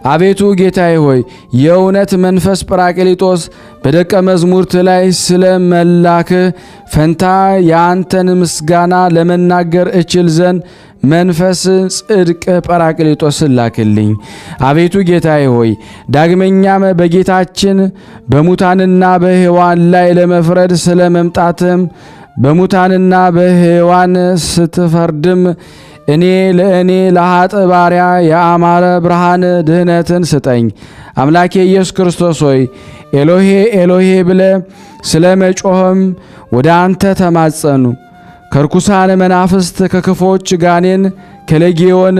አቤቱ ጌታዬ ሆይ የእውነት መንፈስ ጰራቅሊጦስ በደቀ መዝሙርት ላይ ስለ መላክ ፈንታ የአንተን ምስጋና ለመናገር እችል ዘንድ መንፈስ ጽድቅ ጰራቅሊጦስ ላክልኝ። አቤቱ ጌታዬ ሆይ ዳግመኛም በጌታችን በሙታንና በሕያዋን ላይ ለመፍረድ ስለ መምጣትም በሙታንና በሕያዋን ስትፈርድም እኔ ለኃጥ ባሪያ የአማረ ብርሃን ድህነትን ስጠኝ። አምላኬ ኢየሱስ ክርስቶስ ሆይ ኤሎሄ ኤሎሄ ብለ ስለ መጮህም ወደ አንተ ተማጸኑ። ከርኩሳን መናፍስት ከክፎች ጋኔን ከሌጊዮን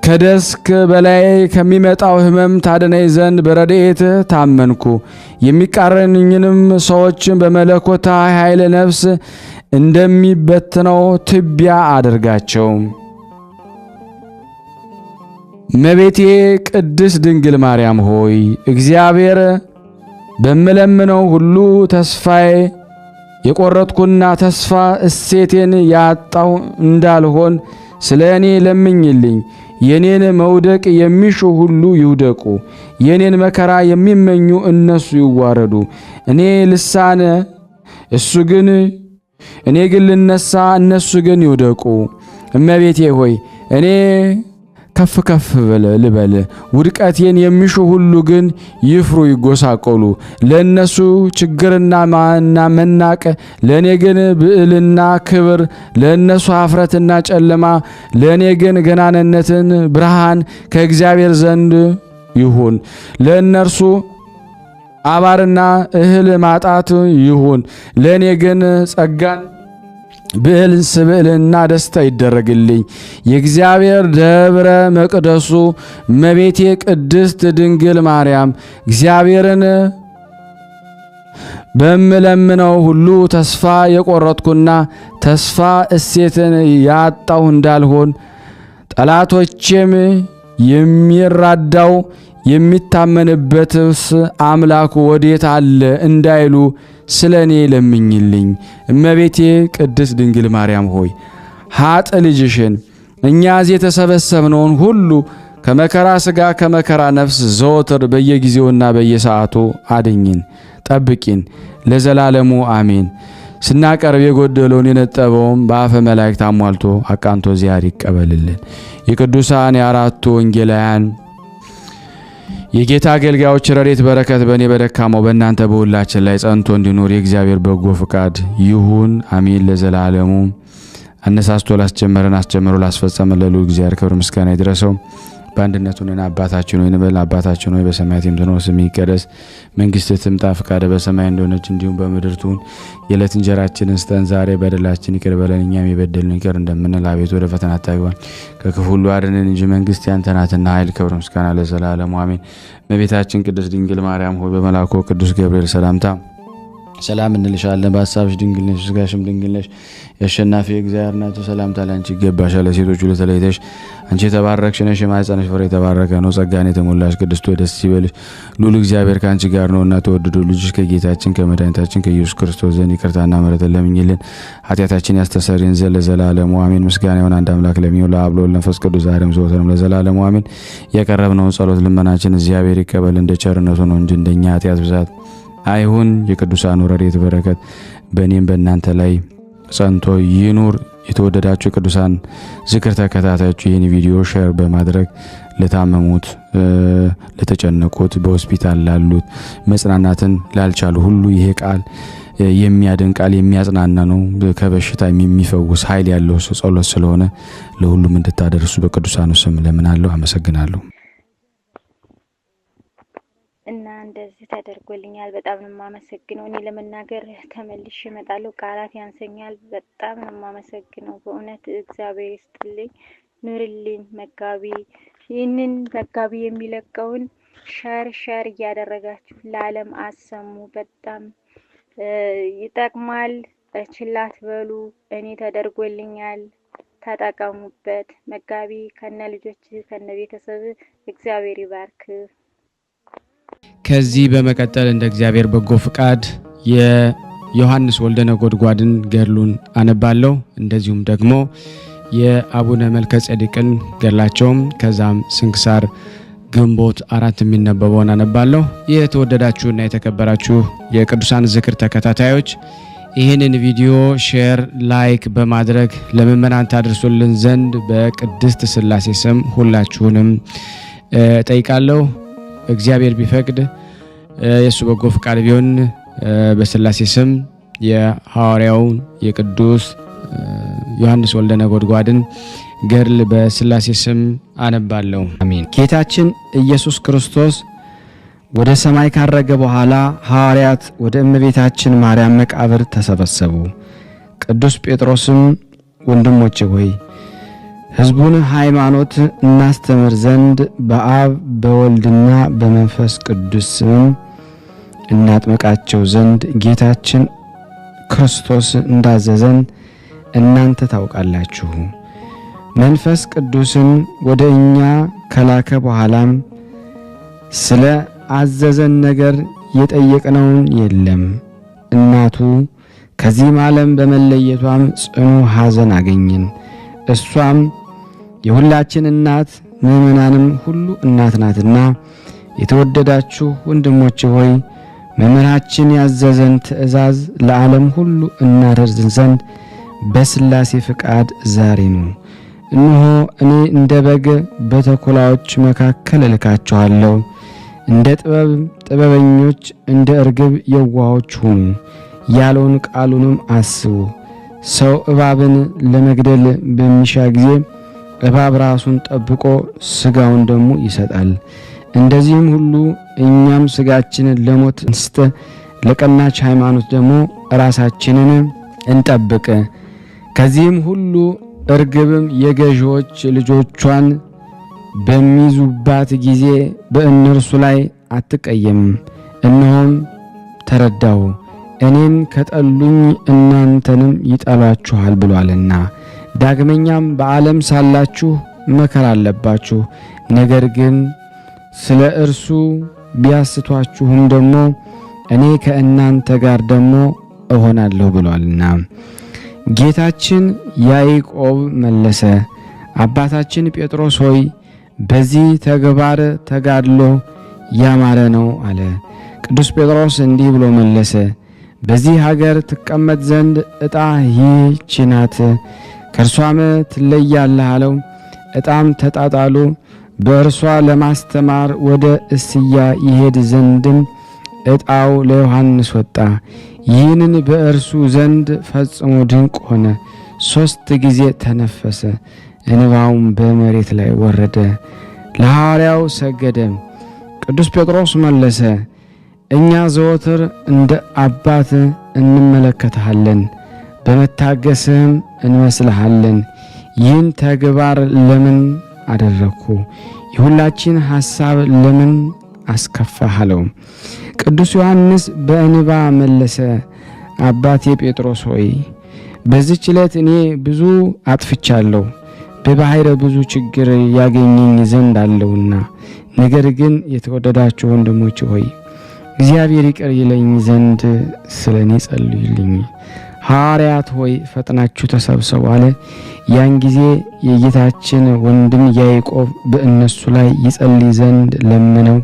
ከደስክ በላይ ከሚመጣው ሕመም ታድነኝ ዘንድ በረድኤት ታመንኩ። የሚቃረኑኝንም ሰዎችን በመለኮታዊ ኃይል ነፍስ እንደሚበትነው ትቢያ አድርጋቸው። እመቤቴ ቅድስት ድንግል ማርያም ሆይ እግዚአብሔር በምለምነው ሁሉ ተስፋዬ የቆረጥኩና ተስፋ እሴቴን ያጣው እንዳልሆን ስለ እኔ ለምኝልኝ። የኔን መውደቅ የሚሹ ሁሉ ይውደቁ፣ የኔን መከራ የሚመኙ እነሱ ይዋረዱ። እኔ ግን ልነሳ እነሱ ግን ይውደቁ። እመቤቴ ሆይ እኔ ከፍ ከፍ ልበል፣ ውድቀቴን የሚሹ ሁሉ ግን ይፍሩ ይጎሳቆሉ። ለእነሱ ችግርና መናቅ፣ ለእኔ ግን ብዕልና ክብር። ለእነሱ ኀፍረትና ጨለማ፣ ለእኔ ግን ገናንነትን ብርሃን ከእግዚአብሔር ዘንድ ይሁን። ለእነርሱ አባርና እህል ማጣት ይሁን፣ ለእኔ ግን ጸጋን ብዕል ስብዕልና ደስታ ይደረግልኝ። የእግዚአብሔር ደብረ መቅደሱ እመቤቴ ቅድስት ድንግል ማርያም እግዚአብሔርን በምለምነው ሁሉ ተስፋ የቆረጥኩና ተስፋ እሴትን ያጣሁ እንዳልሆን ጠላቶቼም የሚራዳው የሚታመንበትስ አምላኩ ወዴት አለ እንዳይሉ ስለ እኔ ለምኝልኝ። እመቤቴ ቅድስት ድንግል ማርያም ሆይ ኃጥ ልጅሽን እኛዝ የተሰበሰብነውን ሁሉ ከመከራ ሥጋ ከመከራ ነፍስ ዘወትር በየጊዜውና በየሰዓቱ አድኝን፣ ጠብቂን ለዘላለሙ አሜን። ስናቀርብ የጎደለውን የነጠበውን በአፈ መላእክት አሟልቶ አቃንቶ ዚያር ይቀበልልን። የቅዱሳን የአራቱ ወንጌላውያን የጌታ አገልጋዮች ረድኤት በረከት በእኔ በደካማው በእናንተ በሁላችን ላይ ጸንቶ እንዲኖር የእግዚአብሔር በጎ ፍቃድ ይሁን አሜን። ለዘላለሙ አነሳስቶ ላስጀመረን አስጀምሮ ላስፈጸመን ለልዑል እግዚአብሔር ክብር ምስጋና ይድረሰው። በአንድነት ሆነን አባታችን ሆይ እንበል። አባታችን ሆይ በሰማያት የምትኖር ስምህ ይቀደስ፣ መንግሥትህ ትምጣ፣ ፈቃድህ በሰማይ እንደሆነች እንዲሁም በምድር ትሁን። የዕለት እንጀራችንን ስጠን ዛሬ፣ በደላችን ይቅር በለን እኛም የበደሉንን ይቅር እንደምንል፣ አቤቱ ወደ ፈተና አታግባን ከክፉ ሁሉ አድነን እንጂ መንግሥት ያንተ ናትና ኃይል፣ ክብር፣ ምስጋና ለዘላለሙ አሜን። እመቤታችን ቅድስት ድንግል ማርያም ሆይ በመልአኩ ቅዱስ ገብርኤል ሰላምታ ሰላም እንልሻለን። በሐሳብሽ ድንግል ነሽ፣ በሥጋሽም ድንግል ነሽ። የአሸናፊ እግዚአብሔር እናቱ ሰላምታ ላንቺ ይገባሻል። ለሴቶች ሁሉ ተለይተሽ አንቺ የተባረክሽ ነሽ፣ የማኅፀንሽ ፍሬ የተባረከ ነው። ጸጋን የተሞላሽ ቅድስት ሆይ ደስ ይበልሽ፣ ልዑል እግዚአብሔር ከአንቺ ጋር ነውና ተወደደው ልጅሽ ከጌታችን ከመድኃኒታችን ከኢየሱስ ክርስቶስ ዘንድ ይቅርታና ምሕረትን ለምኝልን ኃጢአታችን ያስተሰርይን ዘንድ ለዘላለሙ አሜን። ምስጋና ይሁን አንድ አምላክ ለሚሆን ለአብ ለወልድ ለመንፈስ ቅዱስ ዛሬም ዘወትርም ለዘላለሙ አሜን። ያቀረብነውን ጸሎት ልመናችን እግዚአብሔር ይቀበል እንደ ቸርነቱ ነው እንጂ እንደኛ ኃጢአት ብዛት አይሁን። የቅዱሳኑ ረድኤት በረከት በእኔም በእናንተ ላይ ጸንቶ ይኑር የተወደዳችሁ ቅዱሳን ዝክር ተከታታዮች ይህን ቪዲዮ ሼር በማድረግ ለታመሙት፣ ለተጨነቁት፣ በሆስፒታል ላሉት፣ መጽናናትን ላልቻሉ ሁሉ ይሄ ቃል የሚያድን ቃል የሚያጽናና ነው። ከበሽታ የሚፈውስ ኃይል ያለው ጸሎት ስለሆነ ለሁሉም እንድታደርሱ በቅዱሳኑ ስም ለምናለሁ። አመሰግናለሁ። እና እንደዚህ ተደርጎልኛል። በጣም ነው የማመሰግነው። እኔ ለመናገር ተመልሼ እመጣለሁ፣ ቃላት ያንሰኛል። በጣም ነው የማመሰግነው በእውነት እግዚአብሔር ይስጥልኝ፣ ኑርልኝ መጋቢ። ይህንን መጋቢ የሚለቀውን ሸር እያደረጋችሁ ለዓለም አሰሙ። በጣም ይጠቅማል። ችላ አትበሉ። እኔ ተደርጎልኛል፣ ተጠቀሙበት። መጋቢ ከነ ልጆች ከነ ቤተሰብ እግዚአብሔር ይባርክ። ከዚህ በመቀጠል እንደ እግዚአብሔር በጎ ፍቃድ የዮሐንስ ወልደ ነጎድጓድን ገድሉን አነባለሁ። እንደዚሁም ደግሞ የአቡነ መልከ ጼዴቅን ገድላቸውም ከዛም ስንክሳር ግንቦት 4 የሚነበበውን አነባለሁ። የተወደዳችሁና የተከበራችሁ የቅዱሳን ዝክር ተከታታዮች ይህንን ቪዲዮ ሼር፣ ላይክ በማድረግ ለምእመናን ታደርሱልን ዘንድ በቅድስት ሥላሴ ስም ሁላችሁንም ጠይቃለሁ። እግዚአብሔር ቢፈቅድ የሱ በጎ ፍቃድ ቢሆን በሥላሴ ስም የሐዋርያውን የቅዱስ ዮሐንስ ወልደ ነጎድጓድን ገድል በሥላሴ ስም አነባለሁ። አሜን። ጌታችን ኢየሱስ ክርስቶስ ወደ ሰማይ ካረገ በኋላ ሐዋርያት ወደ እመቤታችን ማርያም መቃብር ተሰበሰቡ። ቅዱስ ጴጥሮስም ወንድሞቼ ሆይ ሕዝቡን ሃይማኖት እናስተምር ዘንድ በአብ በወልድና በመንፈስ ቅዱስ ስም እናጥምቃቸው ዘንድ ጌታችን ክርስቶስ እንዳዘዘን እናንተ ታውቃላችሁ። መንፈስ ቅዱስን ወደ እኛ ከላከ በኋላም ስለ አዘዘን ነገር የጠየቅነውን የለም። እናቱ ከዚህም ዓለም በመለየቷም ጽኑ ሐዘን አገኘን። እሷም የሁላችን እናት ምእመናንም ሁሉ እናት ናትና፣ የተወደዳችሁ ወንድሞቼ ሆይ መምህራችን ያዘዘን ትእዛዝ ለዓለም ሁሉ እናደርስ ዘንድ በሥላሴ ፍቃድ ዛሬ ነው። እነሆ እኔ እንደ በግ በተኩላዎች መካከል እልካችኋለሁ። እንደ ጥበበኞች እንደ እርግብ የዋሆች ሁኑ ያለውን ቃሉንም አስቡ። ሰው እባብን ለመግደል በሚሻ ጊዜ እባብ ራሱን ጠብቆ ስጋውን ደግሞ ይሰጣል። እንደዚህም ሁሉ እኛም ስጋችንን ለሞት እንስጥ፣ ለቀናች ሃይማኖት ደግሞ ራሳችንን እንጠብቅ። ከዚህም ሁሉ እርግብም የገዢዎች ልጆቿን በሚይዙባት ጊዜ በእነርሱ ላይ አትቀየም። እነሆም ተረዳው፣ እኔን ከጠሉኝ እናንተንም ይጠሏችኋል ብሏልና። ዳግመኛም በዓለም ሳላችሁ መከራ አለባችሁ፣ ነገር ግን ስለ እርሱ ቢያስቷችሁም ደግሞ እኔ ከእናንተ ጋር ደግሞ እሆናለሁ ብሏልና። ጌታችን ያዕቆብ መለሰ፣ አባታችን ጴጥሮስ ሆይ በዚህ ተግባር ተጋድሎ ያማረ ነው አለ። ቅዱስ ጴጥሮስ እንዲህ ብሎ መለሰ፣ በዚህ ሀገር ትቀመጥ ዘንድ ዕጣ ይህች ናት፣ ከእርሷም ትለያለህ አለው። ዕጣም ተጣጣሉ። በእርሷ ለማስተማር ወደ እስያ ይሄድ ዘንድም ዕጣው ለዮሐንስ ወጣ። ይህንን በእርሱ ዘንድ ፈጽሞ ድንቅ ሆነ። 3 ጊዜ ተነፈሰ፣ እንባውም በመሬት ላይ ወረደ። ለሐዋርያው ሰገደ። ቅዱስ ጴጥሮስ መለሰ፣ እኛ ዘወትር እንደ አባት እንመለከትሃለን፣ በመታገስህም እንመስልሃለን። ይህን ተግባር ለምን አደረግኩ? የሁላችን ሐሳብ ለምን አስከፋህ አለው። ቅዱስ ዮሐንስ በእንባ መለሰ፣ አባቴ ጴጥሮስ ሆይ በዚህች ዕለት እኔ ብዙ አጥፍቻለሁ፣ በባሕር ብዙ ችግር ያገኘኝ ዘንድ አለውና። ነገር ግን የተወደዳችሁ ወንድሞች ሆይ እግዚአብሔር ይቅር ይለኝ ዘንድ ስለ እኔ ጸልዩልኝ። ሐዋርያት ሆይ ፈጥናችሁ ተሰብሰቡ አለ። ያን ጊዜ የጌታችን ወንድም ያዕቆብ በእነሱ ላይ ይጸልይ ዘንድ ለመነው።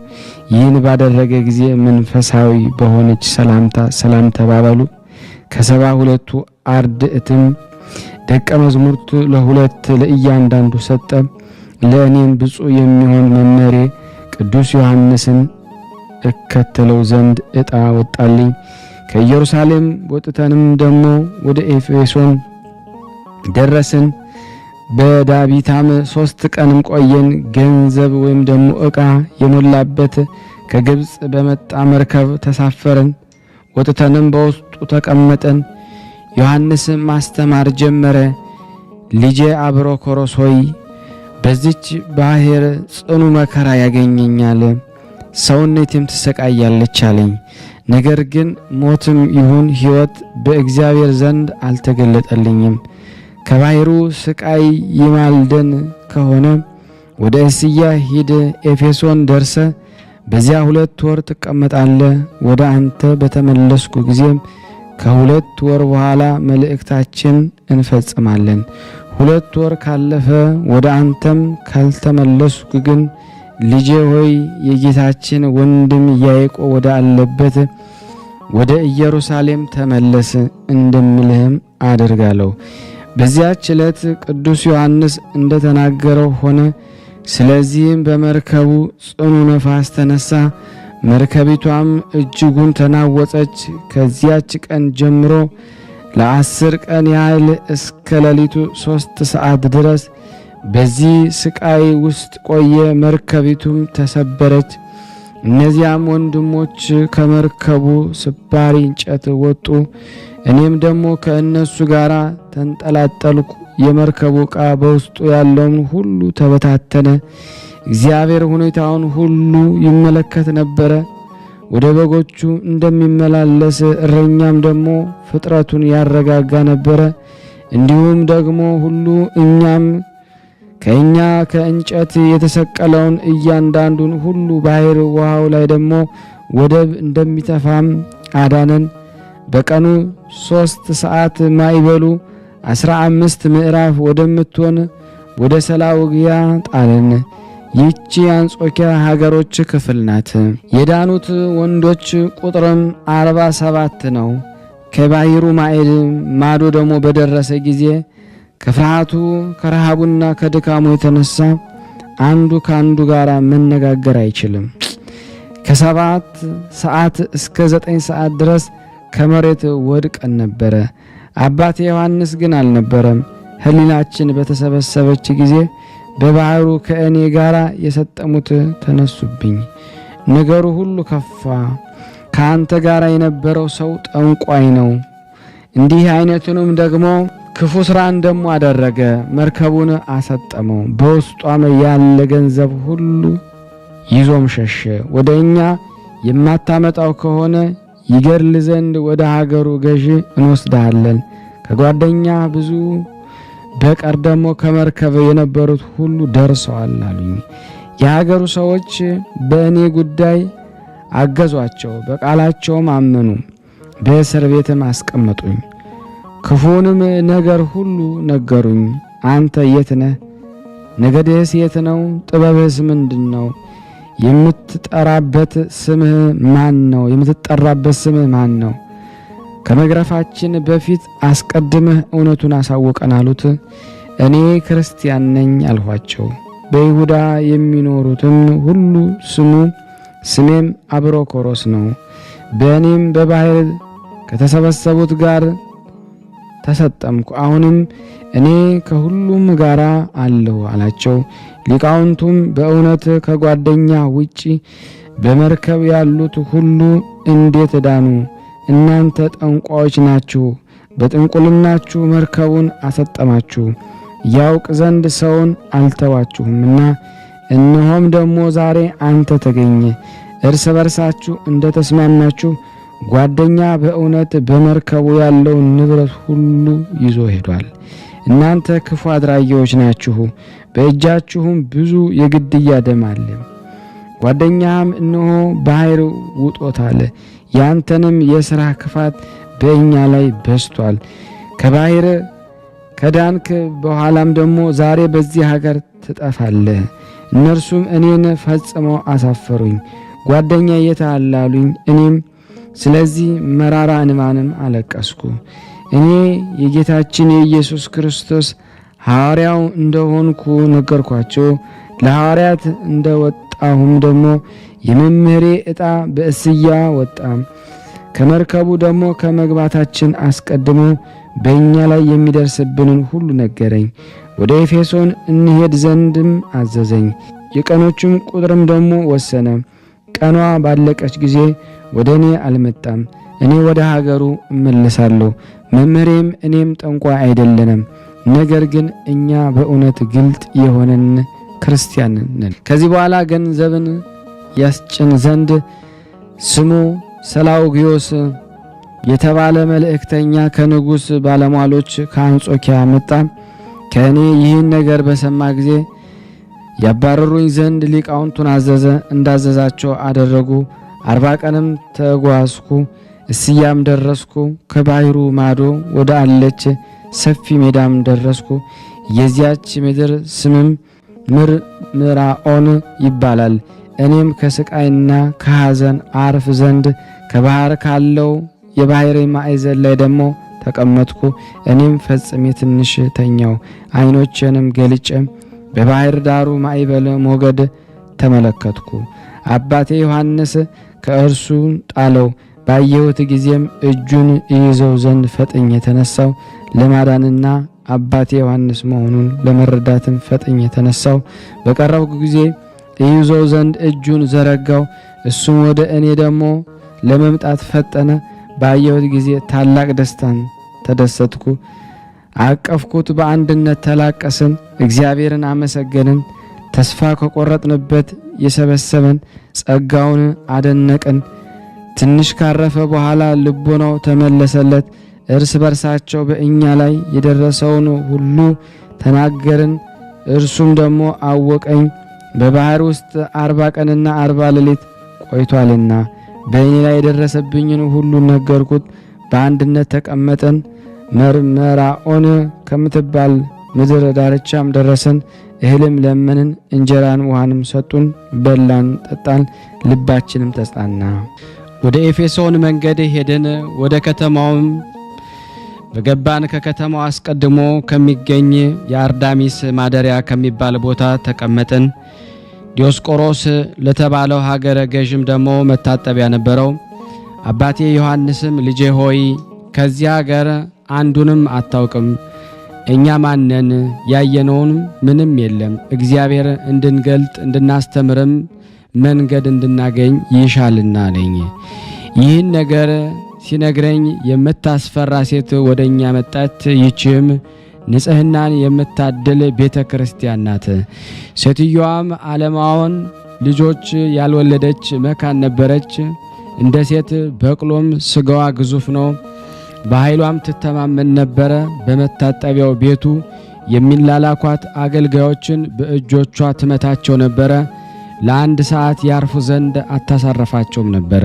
ይህን ባደረገ ጊዜ መንፈሳዊ በሆነች ሰላም ተባባሉ። ከ72ቱ አርድእትም ደቀ መዛሙርት ለሁለት ለእያንዳንዱ ሰጠ። ለእኔም ብፁዕ የሚሆን መምህሬ ቅዱስ ዮሐንስን እከተለው ዘንድ ዕጣ ወጣልኝ። ከኢየሩሳሌም ወጥተንም ደግሞ ወደ ኤፌሶን ደረስን። በዳቢታም 3 ቀንም ቆየን። ገንዘብ ወይም ደግሞ ዕቃ የሞላበት ከግብጽ በመጣ መርከብ ተሳፈርን። ወጥተንም በውስጡ ተቀመጠን። ዮሐንስ ማስተማር ጀመረ። ልጄ አብሮኮሮስ ሆይ በዚች ባህር ጽኑ መከራ ያገኘኛል፣ ሰውነቴም ትሰቃያለች አለኝ። ነገር ግን ሞትም ይሁን ሕይወት በእግዚአብሔር ዘንድ አልተገለጠልኝም። ከባህሩ ስቃይ ይማልደን ከሆነ ወደ እስያ ሂድ፣ ኤፌሶን ደርሰ በዚያ 2 ወር ትቀመጣለህ። ወደ አንተ በተመለስኩ ጊዜም ከ2 ወር በኋላ መልእክታችን እንፈጽማለን። 2 ወር ካለፈ ወደ አንተም ካልተመለስኩ ግን ልጄ ሆይ የጌታችን ወንድም ያዕቆብ ወደ አለበት ወደ ኢየሩሳሌም ተመለስ እንደምልህም አደርጋለሁ። በዚያች ዕለት ቅዱስ ዮሐንስ እንደተናገረው ሆነ። ስለዚህም በመርከቡ ጽኑ ነፋስ ተነሳ፣ መርከቢቷም እጅጉን ተናወጸች። ከዚያች ቀን ጀምሮ ለ10 ቀን ያህል እስከ ሌሊቱ 3 ሰዓት ድረስ በዚህ ስቃይ ውስጥ ቆየ። መርከቢቱም ተሰበረች። እነዚያም ወንድሞች ከመርከቡ ስባሪ እንጨት ወጡ። እኔም ደግሞ ከእነሱ ጋር ተንጠላጠልኩ። የመርከቡ ዕቃ በውስጡ ያለውን ሁሉ ተበታተነ። እግዚአብሔር ሁኔታውን ሁሉ ይመለከት ነበረ። ወደ በጎቹ እንደሚመላለስ እረኛም ደግሞ ፍጥረቱን ያረጋጋ ነበረ። እንዲሁም ደግሞ ሁሉ እኛም ከእኛ ከእንጨት የተሰቀለውን እያንዳንዱን ሁሉ ባህር ውሃው ላይ ደግሞ ወደብ እንደሚተፋም አዳነን። በቀኑ 3 ሰዓት ማዕበሉ 15 ምዕራፍ ወደምትሆን ወደ ሰላውግያ ጣለን። ይህች የአንጾኪያ ሀገሮች ክፍል ናት። የዳኑት ወንዶች ቁጥርም 47 ነው። ከባሕሩ ማዶ ደግሞ በደረሰ ጊዜ ከፍርሃቱ ከረሃቡና ከድካሙ የተነሳ አንዱ ከአንዱ ጋር መነጋገር አይችልም። ከ7 ሰዓት እስከ 9 ሰዓት ድረስ ከመሬት ወድቀን ነበረ። አባቴ ዮሐንስ ግን አልነበረም። ሕሊናችን በተሰበሰበች ጊዜ በባህሩ ከእኔ ጋር የሰጠሙት ተነሱብኝ። ነገሩ ሁሉ ከፋ። ከአንተ ጋር የነበረው ሰው ጠንቋይ ነው፣ እንዲህ አይነቱንም ደግሞ ክፉ ስራን ደግሞ አደረገ። መርከቡን አሰጠመው፣ በውስጧም ያለ ገንዘብ ሁሉ ይዞም ሸሸ። ወደ እኛ የማታመጣው ከሆነ ይገድል ዘንድ ወደ ሀገሩ ገዢ እንወስዳለን። ከጓደኛ ብዙ በቀር ደግሞ ከመርከብ የነበሩት ሁሉ ደርሰዋል አሉኝ። የሀገሩ ሰዎች በእኔ ጉዳይ አገዟቸው፣ በቃላቸውም አመኑ። በእስር ቤትም አስቀመጡኝ። ክፉንም ነገር ሁሉ ነገሩኝ። አንተ የት ነህ? ነገድህስ የት ነው? ጥበብህስ ምንድን ነው? የምትጠራበት ስምህ ማን ነው? የምትጠራበት ስምህ ማን ነው? ከመግረፋችን በፊት አስቀድመህ እውነቱን አሳውቀን አሉት። እኔ ክርስቲያን ነኝ አልኋቸው። በይሁዳ የሚኖሩትም ሁሉ ስሜም አብሮኮሮስ ነው። በእኔም በባህር ከተሰበሰቡት ጋር ተሰጠምኩ። አሁንም እኔ ከሁሉም ጋር አለሁ አላቸው። ሊቃውንቱም በእውነት ከጓደኛ ውጪ በመርከብ ያሉት ሁሉ እንዴት ዳኑ? እናንተ ጠንቋዮች ናችሁ፣ በጥንቁልናችሁ መርከቡን አሰጠማችሁ። ያውቅ ዘንድ ሰውን አልተዋችሁምና፣ እነሆም ደግሞ ዛሬ አንተ ተገኘ። እርስ በርሳችሁ እንደ ተስማማችሁ ጓደኛ በእውነት በመርከቡ ያለውን ንብረት ሁሉ ይዞ ሄዷል። እናንተ ክፉ አድራጊዎች ናችሁ፣ በእጃችሁም ብዙ የግድያ ደም አለ። ጓደኛም እነሆ ባህር ውጦታል፣ ያንተንም የሥራ ክፋት በእኛ ላይ በስቷል። ከባህር ከዳንክ በኋላም ደግሞ ዛሬ በዚህ ሀገር ትጠፋለህ። እነርሱም እኔን ፈጽመው አሳፈሩኝ። ጓደኛ የት አለ አሉኝ። እኔም ስለዚህ መራራ እንባንም አለቀስኩ። እኔ የጌታችን የኢየሱስ ክርስቶስ ሐዋርያው እንደሆንኩ ነገርኳቸው። ለሐዋርያት እንደወጣሁም ደግሞ የመምህሬ ዕጣ በእስያ ወጣ። ከመርከቡ ደግሞ ከመግባታችን አስቀድሞ በእኛ ላይ የሚደርስብንን ሁሉ ነገረኝ። ወደ ኤፌሶን እንሄድ ዘንድም አዘዘኝ። የቀኖቹም ቁጥርም ደግሞ ወሰነ። ቀኗ ባለቀች ጊዜ ወደ እኔ አልመጣም። እኔ ወደ ሀገሩ እመለሳለሁ። መምህሬም እኔም ጠንቋይ አይደለንም፣ ነገር ግን እኛ በእውነት ግልጥ የሆነን ክርስቲያን ነን። ከዚህ በኋላ ገንዘብን ያስጭን ዘንድ ስሙ ሰላውጊዮስ የተባለ መልእክተኛ ከንጉሥ ባለሟሎች ከአንጾኪያ መጣ። ከእኔ ይህን ነገር በሰማ ጊዜ ያባረሩኝ ዘንድ ሊቃውንቱን አዘዘ። እንዳዘዛቸው አደረጉ። 40 ቀንም ተጓዝኩ። እስያም ደረስኩ። ከባሕሩ ማዶ ወደ አለች ሰፊ ሜዳም ደረስኩ። የዚያች ምድር ስምም ምራኦን ይባላል። እኔም ከስቃይና ከሐዘን አርፍ ዘንድ ከባሕር ካለው የባሕር ማዕዘን ላይ ደግሞ ተቀመጥኩ። እኔም ፈጽሜ ትንሽ ተኛው። ዓይኖቼንም ገልጬ በባሕር ዳሩ ማዕበል ሞገድ ተመለከትኩ። አባቴ ዮሐንስ ከእርሱ ጣለው። ባየሁት ጊዜም እጁን ይይዘው ዘንድ ፈጥኜ የተነሳው ለማዳንና አባቴ ዮሐንስ መሆኑን ለመረዳትም ፈጥኜ የተነሳው። በቀረብኩ ጊዜ ይይዘው ዘንድ እጁን ዘረጋው። እሱም ወደ እኔ ደግሞ ለመምጣት ፈጠነ። ባየሁት ጊዜ ታላቅ ደስታን ተደሰትኩ። አቀፍኩት። በአንድነት ተላቀስን፣ እግዚአብሔርን አመሰገንን። ተስፋ ከቆረጥንበት የሰበሰበን ጸጋውን አደነቅን። ትንሽ ካረፈ በኋላ ልቦናው ተመለሰለት። እርስ በርሳቸው በእኛ ላይ የደረሰውን ሁሉ ተናገርን። እርሱም ደግሞ አወቀኝ። በባሕር ውስጥ 40 ቀንና 40 ሌሊት ቆይቷልና በእኔ ላይ የደረሰብኝን ሁሉ ነገርኩት። በአንድነት ተቀመጠን። መርመራኦን ከምትባል ምድር ዳርቻም ደረሰን። እህልም ለመንን፣ እንጀራን ውሃንም ሰጡን። በላን፣ ጠጣን፣ ልባችንም ተጽናና። ወደ ኤፌሶን መንገድ ሄደን ወደ ከተማውም በገባን ከከተማው አስቀድሞ ከሚገኝ የአርዳሚስ ማደሪያ ከሚባል ቦታ ተቀመጥን። ዲዮስቆሮስ ለተባለው ሀገረ ገዥም ደግሞ መታጠቢያ ነበረው። አባቴ ዮሐንስም ልጄ ሆይ ከዚያ ሀገር አንዱንም አታውቅም፣ እኛ ማነን? ያየነውን ምንም የለም። እግዚአብሔር እንድንገልጥ እንድናስተምርም መንገድ እንድናገኝ ይሻልና አለኝ። ይህን ነገር ሲነግረኝ የምታስፈራ ሴት ወደኛ መጣች። ይህችም ንጽሕናን የምታድል ቤተ ክርስቲያን ናት። ሴትዮዋም ዓለማውን ልጆች ያልወለደች መካን ነበረች። እንደ ሴት በቅሎም ስጋዋ ግዙፍ ነው። በኃይሏም ትተማመን ነበረ። በመታጠቢያው ቤቱ የሚላላኳት አገልጋዮችን በእጆቿ ትመታቸው ነበረ። ለአንድ ሰዓት ያርፉ ዘንድ አታሳረፋቸውም ነበረ።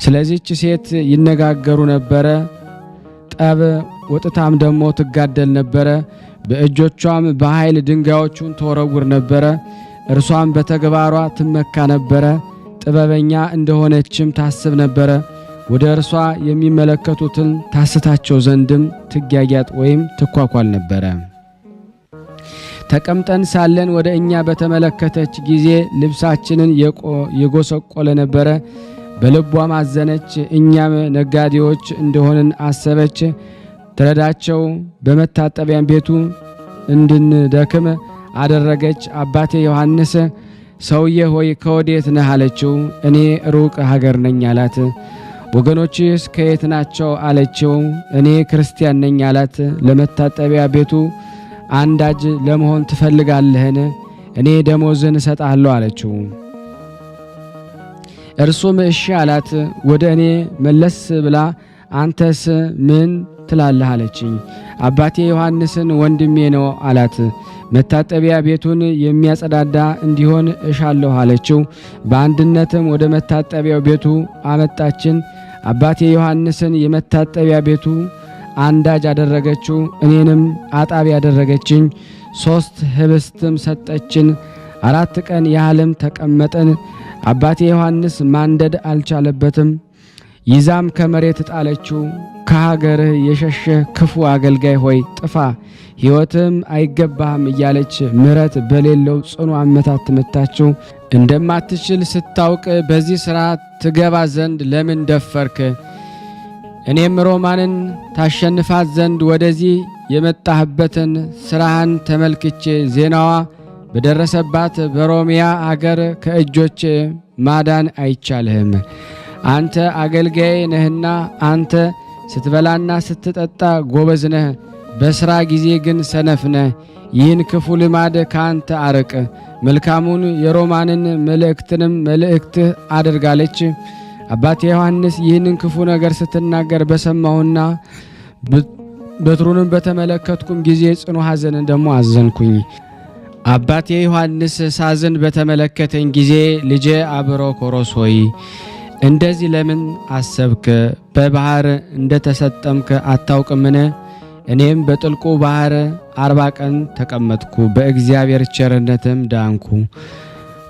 ስለዚህች ሴት ይነጋገሩ ነበረ። ጠብ ወጥታም ደግሞ ትጋደል ነበረ። በእጆቿም በኃይል ድንጋዮቹን ተወረውር ነበረ። እርሷም በተግባሯ ትመካ ነበረ። ጥበበኛ እንደሆነችም ታስብ ነበረ። ወደ እርሷ የሚመለከቱትን ታስታቸው ዘንድም ትጋጊያጥ ወይም ትኳኳል ነበረ። ተቀምጠን ሳለን ወደ እኛ በተመለከተች ጊዜ ልብሳችንን የጎሰቆለ ነበረ። በልቧም አዘነች። እኛም ነጋዴዎች እንደሆንን አሰበች። ትረዳቸው በመታጠቢያን ቤቱ እንድንደክም አደረገች። አባቴ ዮሐንስ ሰውዬ ሆይ ከወዴት ነህ አለችው። እኔ ሩቅ ሀገር ነኝ አላት። ወገኖችስ ከየት ናቸው አለችው። እኔ ክርስቲያን ነኝ አላት። ለመታጠቢያ ቤቱ አንዳጅ ለመሆን ትፈልጋለህን? እኔ ደሞዝን እሰጣለሁ አለችው። እርሱም እሺ አላት። ወደ እኔ መለስ ብላ አንተስ ምን ትላለህ አለችኝ። አባቴ ዮሐንስን ወንድሜ ነው አላት። መታጠቢያ ቤቱን የሚያጸዳዳ እንዲሆን እሻለሁ አለችው። በአንድነትም ወደ መታጠቢያው ቤቱ አመጣችን። አባቴ ዮሐንስን የመታጠቢያ ቤቱ አንዳጅ አደረገችው፣ እኔንም አጣቢ አደረገችኝ። 3 ህብስትም ሰጠችን። 4 ቀን ያህልም ተቀመጠን። አባቴ ዮሐንስ ማንደድ አልቻለበትም። ይዛም ከመሬት ጣለችው። ከሀገርህ የሸሸ ክፉ አገልጋይ ሆይ ጥፋ፣ ሕይወትም አይገባህም እያለች ምሕረት በሌለው ጽኑ አመታት ትመታችው። እንደማትችል ስታውቅ በዚህ ሥራ ትገባ ዘንድ ለምን ደፈርክ? እኔም ሮማንን ታሸንፋት ዘንድ ወደዚህ የመጣህበትን ሥራህን ተመልክቼ ዜናዋ በደረሰባት በሮሚያ አገር ከእጆች ማዳን አይቻልህም። አንተ አገልጋይ ነህና አንተ ስትበላና ስትጠጣ ጎበዝ ነህ፣ በሥራ ጊዜ ግን ሰነፍ ነህ። ይህን ክፉ ልማድ ከአንተ አርቅ። መልካሙን የሮማንን መልእክትንም መልእክትህ አድርጋለች። አባቴ ዮሐንስ ይህንን ክፉ ነገር ስትናገር በሰማሁና በትሩንም በተመለከትኩም ጊዜ ጽኑ ሐዘንን ደሞ አዘንኩኝ። አባቴ ዮሐንስ ሳዝን በተመለከተኝ ጊዜ ልጄ አብሮኮሮስ ሆይ እንደዚህ ለምን አሰብክ? በባህር እንደተሰጠምክ አታውቅምን? እኔም በጥልቁ ባህር 40 ቀን ተቀመጥኩ፣ በእግዚአብሔር ቸርነትም ዳንኩ።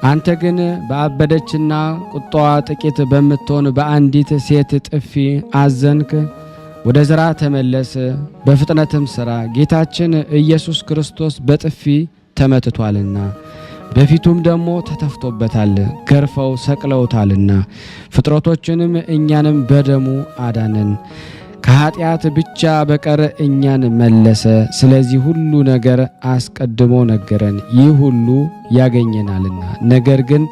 አንተ ግን በአበደችና ቁጣዋ ጥቂት በምትሆን በአንዲት ሴት ጥፊ አዘንክ። ወደ ሥራ ተመለስ፣ በፍጥነትም ሥራ። ጌታችን ኢየሱስ ክርስቶስ በጥፊ ተመትቷልና በፊቱም ደግሞ ተተፍቶበታል፣ ገርፈው ሰቅለውታልና። ፍጥረቶችንም እኛንም በደሙ አዳነን፣ ከኃጢአት ብቻ በቀር እኛን መለሰ። ስለዚህ ሁሉ ነገር አስቀድሞ ነገረን፣ ይህ ሁሉ ያገኘናልና። ነገር ግን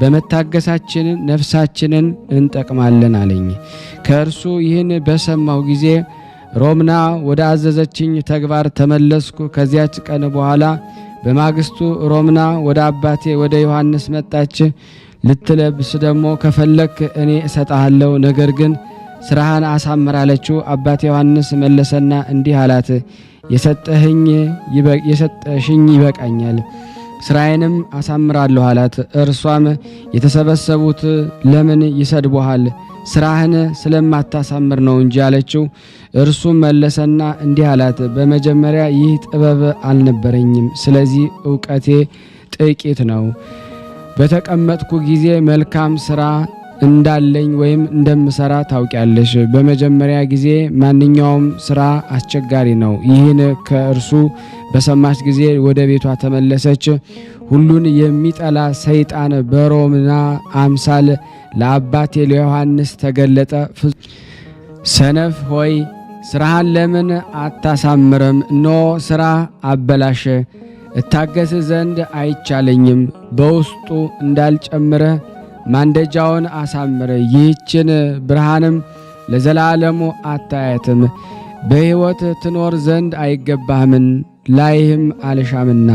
በመታገሳችን ነፍሳችንን እንጠቅማለን አለኝ። ከእርሱ ይህን በሰማው ጊዜ ሮምና ወደ አዘዘችኝ ተግባር ተመለስኩ። ከዚያች ቀን በኋላ በማግስቱ ሮምና ወደ አባቴ ወደ ዮሐንስ መጣች። ልትለብስ ደግሞ ከፈለክ እኔ እሰጣለሁ፣ ነገር ግን ስራህን አሳምር አለችው። አባቴ ዮሐንስ መለሰና እንዲህ አላት፣ የሰጠሽኝ ይበቃኛል፣ ስራዬንም አሳምራለሁ አላት። እርሷም የተሰበሰቡት ለምን ይሰድቡሃል? ስራህን ስለማታሳምር ነው እንጂ አለችው። እርሱም መለሰና እንዲህ አላት፣ በመጀመሪያ ይህ ጥበብ አልነበረኝም፣ ስለዚህ ዕውቀቴ ጥቂት ነው። በተቀመጥኩ ጊዜ መልካም ስራ እንዳለኝ ወይም እንደምሰራ ታውቂያለሽ። በመጀመሪያ ጊዜ ማንኛውም ስራ አስቸጋሪ ነው። ይህን ከእርሱ በሰማች ጊዜ ወደ ቤቷ ተመለሰች። ሁሉን የሚጠላ ሰይጣን በሮምና አምሳል ለአባቴ ለዮሐንስ ተገለጠ። ሰነፍ ሆይ ስራህን ለምን አታሳምርም? እነሆ ስራ አበላሸ። እታገስ ዘንድ አይቻለኝም። በውስጡ እንዳልጨምረህ ማንደጃውን አሳምረ። ይህችን ብርሃንም ለዘላለሙ አታያትም። በሕይወት ትኖር ዘንድ አይገባህምን? ላይህም አልሻምና።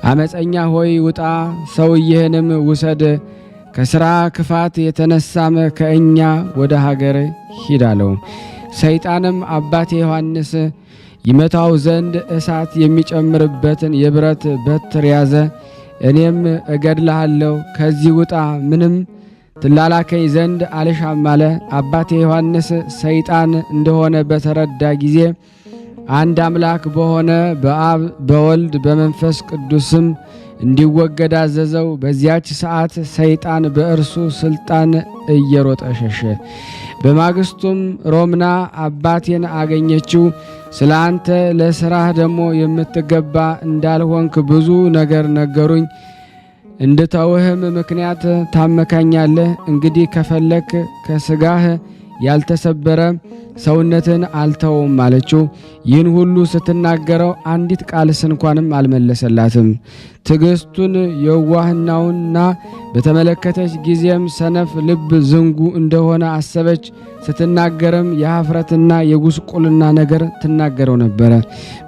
አመፀኛ ሆይ ውጣ፣ ሰውየህንም ውሰድ። ከሥራ ክፋት የተነሳም ከእኛ ወደ ሀገር ሂድ አለው። ሰይጣንም አባቴ ዮሐንስ ይመታው ዘንድ እሳት የሚጨምርበትን የብረት በትር ያዘ። እኔም እገድልሃለሁ፣ ከዚህ ውጣ፣ ምንም ትላላከኝ ዘንድ አልሻም አለ። አባቴ ዮሐንስ ሰይጣን እንደሆነ በተረዳ ጊዜ አንድ አምላክ በሆነ በአብ በወልድ በመንፈስ ቅዱስም እንዲወገድ አዘዘው። በዚያች ሰዓት ሰይጣን በእርሱ ስልጣን እየሮጠ ሸሸ። በማግስቱም ሮምና አባቴን አገኘችው። ስለ አንተ ለሥራህ ደግሞ የምትገባ እንዳልሆንክ ብዙ ነገር ነገሩኝ። እንድተውህም ምክንያት ታመካኛለህ። እንግዲህ ከፈለክ ከሥጋህ ያልተሰበረ ሰውነትን አልተውም አለችው። ይህን ሁሉ ስትናገረው አንዲት ቃልስ እንኳንም አልመለሰላትም። ትዕግስቱን የዋህናውና በተመለከተች ጊዜም ሰነፍ ልብ ዝንጉ እንደሆነ አሰበች። ስትናገርም የኀፍረትና የጉስቁልና ነገር ትናገረው ነበረ።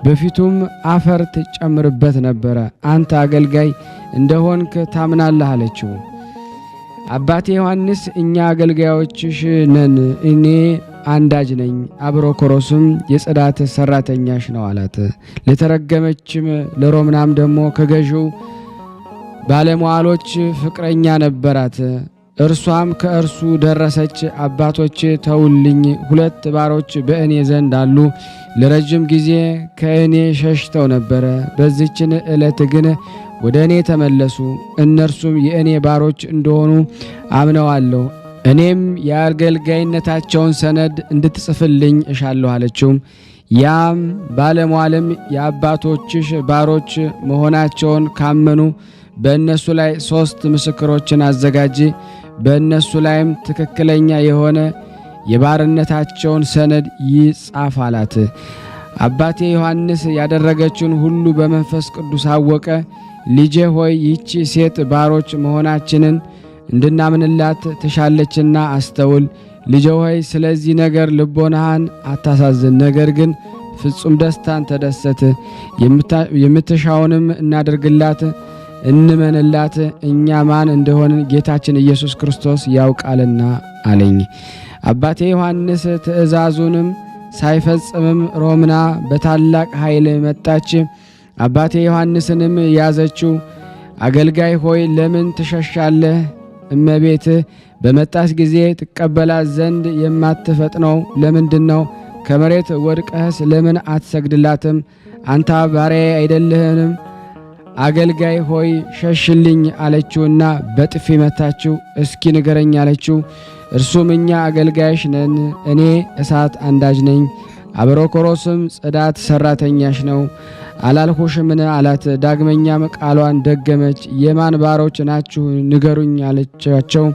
በፊቱም አፈር ትጨምርበት ነበረ። አንተ አገልጋይ እንደሆንክ ታምናለህ አለችው። አባቴ ዮሐንስ እኛ አገልጋዮችሽ ነን፣ እኔ አንዳጅ ነኝ፣ አብሮኮሮስም የጽዳት ሰራተኛሽ ነው አላት። ለተረገመችም ለሮምናም ደግሞ ከገዢው ባለሟሎች ፍቅረኛ ነበራት። እርሷም ከእርሱ ደረሰች። አባቶች ተውልኝ፣ 2 ባሮች በእኔ ዘንድ አሉ፣ ለረጅም ጊዜ ከእኔ ሸሽተው ነበረ። በዚችን ዕለት ግን ወደ እኔ ተመለሱ። እነርሱም የእኔ ባሮች እንደሆኑ አምነዋለሁ። እኔም የአገልጋይነታቸውን ሰነድ እንድትጽፍልኝ እሻለሁ አለችው። ያም ባለሟልም የአባቶችሽ ባሮች መሆናቸውን ካመኑ በእነሱ ላይ 3 ምስክሮችን አዘጋጂ፣ በእነሱ ላይም ትክክለኛ የሆነ የባርነታቸውን ሰነድ ይጻፍ አላት። አባቴ ዮሐንስ ያደረገችውን ሁሉ በመንፈስ ቅዱስ አወቀ። ልጄ ሆይ ይህች ሴት ባሮች መሆናችንን እንድናምንላት ትሻለችና አስተውል። ልጄ ሆይ ስለዚህ ነገር ልቦናህን አታሳዝን፣ ነገር ግን ፍጹም ደስታን ተደሰት። የምትሻውንም እናደርግላት፣ እንመንላት። እኛ ማን እንደሆንን ጌታችን ኢየሱስ ክርስቶስ ያውቃልና አለኝ። አባቴ ዮሐንስ ትእዛዙንም ሳይፈጽምም ሮምና በታላቅ ኃይል መጣች። አባቴ ዮሐንስንም ያዘችው። አገልጋይ ሆይ ለምን ትሸሻለህ? እመቤት በመጣች ጊዜ ትቀበላት ዘንድ የማትፈጥነው ለምንድን ነው? ከመሬት ወድቀህስ ለምን አትሰግድላትም? አንተ ባሪያዬ አይደለህንም? አገልጋይ ሆይ ሸሽልኝ አለችውና በጥፊ መታችው። እስኪ ንገረኝ አለችው። እርሱም እኛ አገልጋይሽ ነን፣ እኔ እሳት አንዳጅ ነኝ፣ አብሮኮሮስም ጽዳት ሰራተኛሽ ነው አላልሁሽምን አላት። ዳግመኛም ቃሏን ደገመች። የማን ባሮች ናችሁ ንገሩኝ አለቻቸው።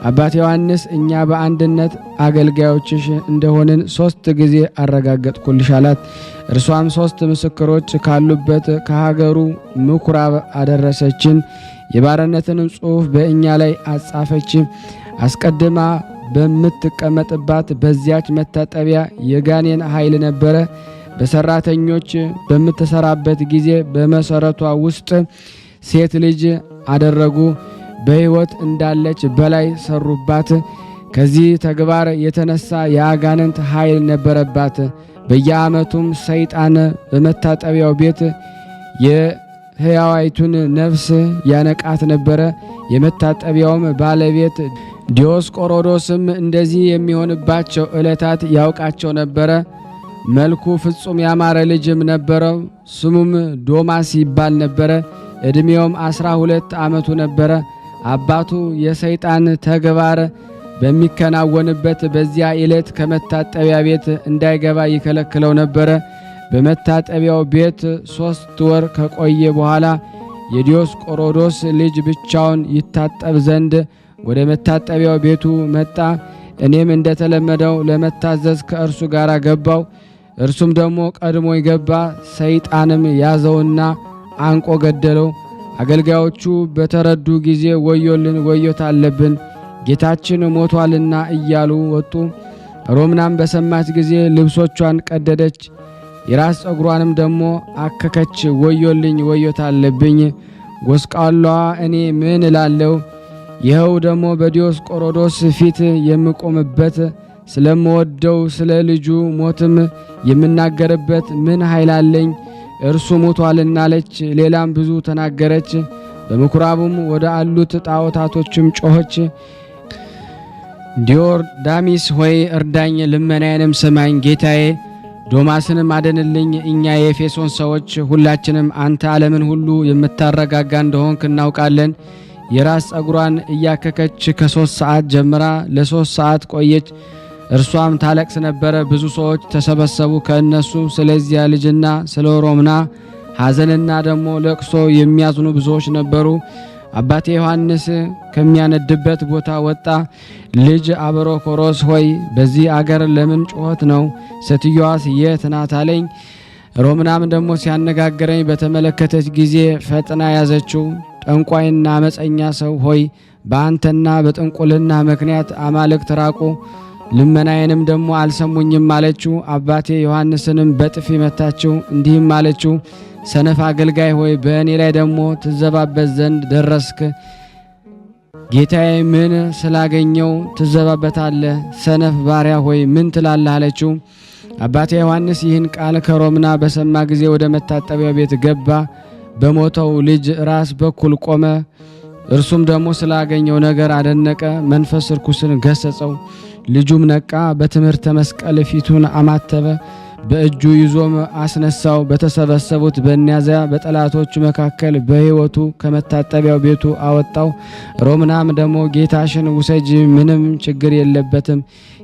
አባት ዮሐንስ እኛ በአንድነት አገልጋዮችሽ እንደሆንን 3 ጊዜ አረጋገጥኩልሽ አላት። እርሷም 3 ምስክሮች ካሉበት ከሀገሩ ምኩራብ አደረሰችን። የባርነትንም ጽሑፍ በእኛ ላይ አጻፈች። አስቀድማ በምትቀመጥባት በዚያች መታጠቢያ የጋኔን ኃይል ነበረ። በሰራተኞች በምትሰራበት ጊዜ በመሰረቷ ውስጥ ሴት ልጅ አደረጉ። በሕይወት እንዳለች በላይ ሰሩባት። ከዚህ ተግባር የተነሳ የአጋንንት ኃይል ነበረባት። በየዓመቱም ሰይጣን በመታጠቢያው ቤት የሕያዋይቱን ነፍስ ያነቃት ነበረ። የመታጠቢያውም ባለቤት ዲዮስቆሮዶስም እንደዚህ የሚሆንባቸው ዕለታት ያውቃቸው ነበረ። መልኩ ፍጹም ያማረ ልጅም ነበረው። ስሙም ዶማስ ይባል ነበረ። ዕድሜውም 12 ዓመቱ ነበረ። አባቱ የሰይጣን ተግባር በሚከናወንበት በዚያ ዕለት ከመታጠቢያ ቤት እንዳይገባ ይከለክለው ነበረ። በመታጠቢያው ቤት 3 ወር ከቆየ በኋላ የዲዮስቆሮዶስ ልጅ ብቻውን ይታጠብ ዘንድ ወደ መታጠቢያው ቤቱ መጣ። እኔም እንደተለመደው ለመታዘዝ ከእርሱ ጋር ገባው። እርሱም ደግሞ ቀድሞ ይገባ። ሰይጣንም ያዘውና አንቆ ገደለው። አገልጋዮቹ በተረዱ ጊዜ ወዮልን፣ ወዮት አለብን፣ ጌታችን ሞቷልና እያሉ ወጡ። ሮምናም በሰማች ጊዜ ልብሶቿን ቀደደች፣ የራስ ጸጉሯንም ደግሞ አከከች። ወዮልኝ፣ ወዮት አለብኝ፣ ጎስቋላዋ እኔ ምን እላለሁ? ይኸው ደግሞ በዲዮስቆሮዶስ ፊት የምቆምበት ስለምወደው ስለ ልጁ ሞትም የምናገርበት ምን ኃይል አለኝ? እርሱ ሞቷልና አለች። ሌላም ብዙ ተናገረች። በምኩራቡም ወደ አሉት ጣዖታቶችም ጮኸች። ዲዮዳሚስ ሆይ እርዳኝ፣ ልመናዬንም ስማኝ። ጌታዬ ዶማስንም አደንልኝ። እኛ የኤፌሶን ሰዎች ሁላችንም አንተ ዓለምን ሁሉ የምታረጋጋ እንደሆንክ እናውቃለን። የራስ ጸጉሯን እያከከች ከ3 ሰዓት ጀምራ ለ3 ሰዓት ቆየች። እርሷም ታለቅስ ነበረ። ብዙ ሰዎች ተሰበሰቡ። ከእነሱ ስለዚያ ልጅና ስለ ሮምና ሐዘንና ደግሞ ለቅሶ የሚያዝኑ ብዙዎች ነበሩ። አባቴ ዮሐንስ ከሚያነድበት ቦታ ወጣ። ልጅ አብሮኮሮስ ሆይ በዚህ አገር ለምን ጩኸት ነው? ሴትዮዋስ የት ናት አለኝ። ሮምናም ደግሞ ሲያነጋግረኝ በተመለከተች ጊዜ ፈጥና ያዘችው። ጠንቋይና አመፀኛ ሰው ሆይ በአንተና በጥንቁልና ምክንያት አማልክት ራቁ፣ ልመናዬንም ደግሞ አልሰሙኝም አለችው። አባቴ ዮሐንስንም በጥፊ መታችው፣ እንዲህም አለችው፣ ሰነፍ አገልጋይ ሆይ በእኔ ላይ ደግሞ ትዘባበት ዘንድ ደረስክ። ጌታዬ ምን ስላገኘው ትዘባበታለህ? ሰነፍ ባሪያ ሆይ ምን ትላለህ? አለችው። አባቴ ዮሐንስ ይህን ቃል ከሮምና በሰማ ጊዜ ወደ መታጠቢያ ቤት ገባ። በሞተው ልጅ ራስ በኩል ቆመ። እርሱም ደግሞ ስላገኘው ነገር አደነቀ። መንፈስ ርኩስን ገሰጸው። ልጁም ነቃ። በትምህርተ መስቀል ፊቱን አማተበ። በእጁ ይዞም አስነሳው። በተሰበሰቡት በእነዚያ በጠላቶቹ መካከል በሕይወቱ ከመታጠቢያው ቤቱ አወጣው። ሮምናም ደግሞ ጌታሽን ውሰጂ፣ ምንም ችግር የለበትም፣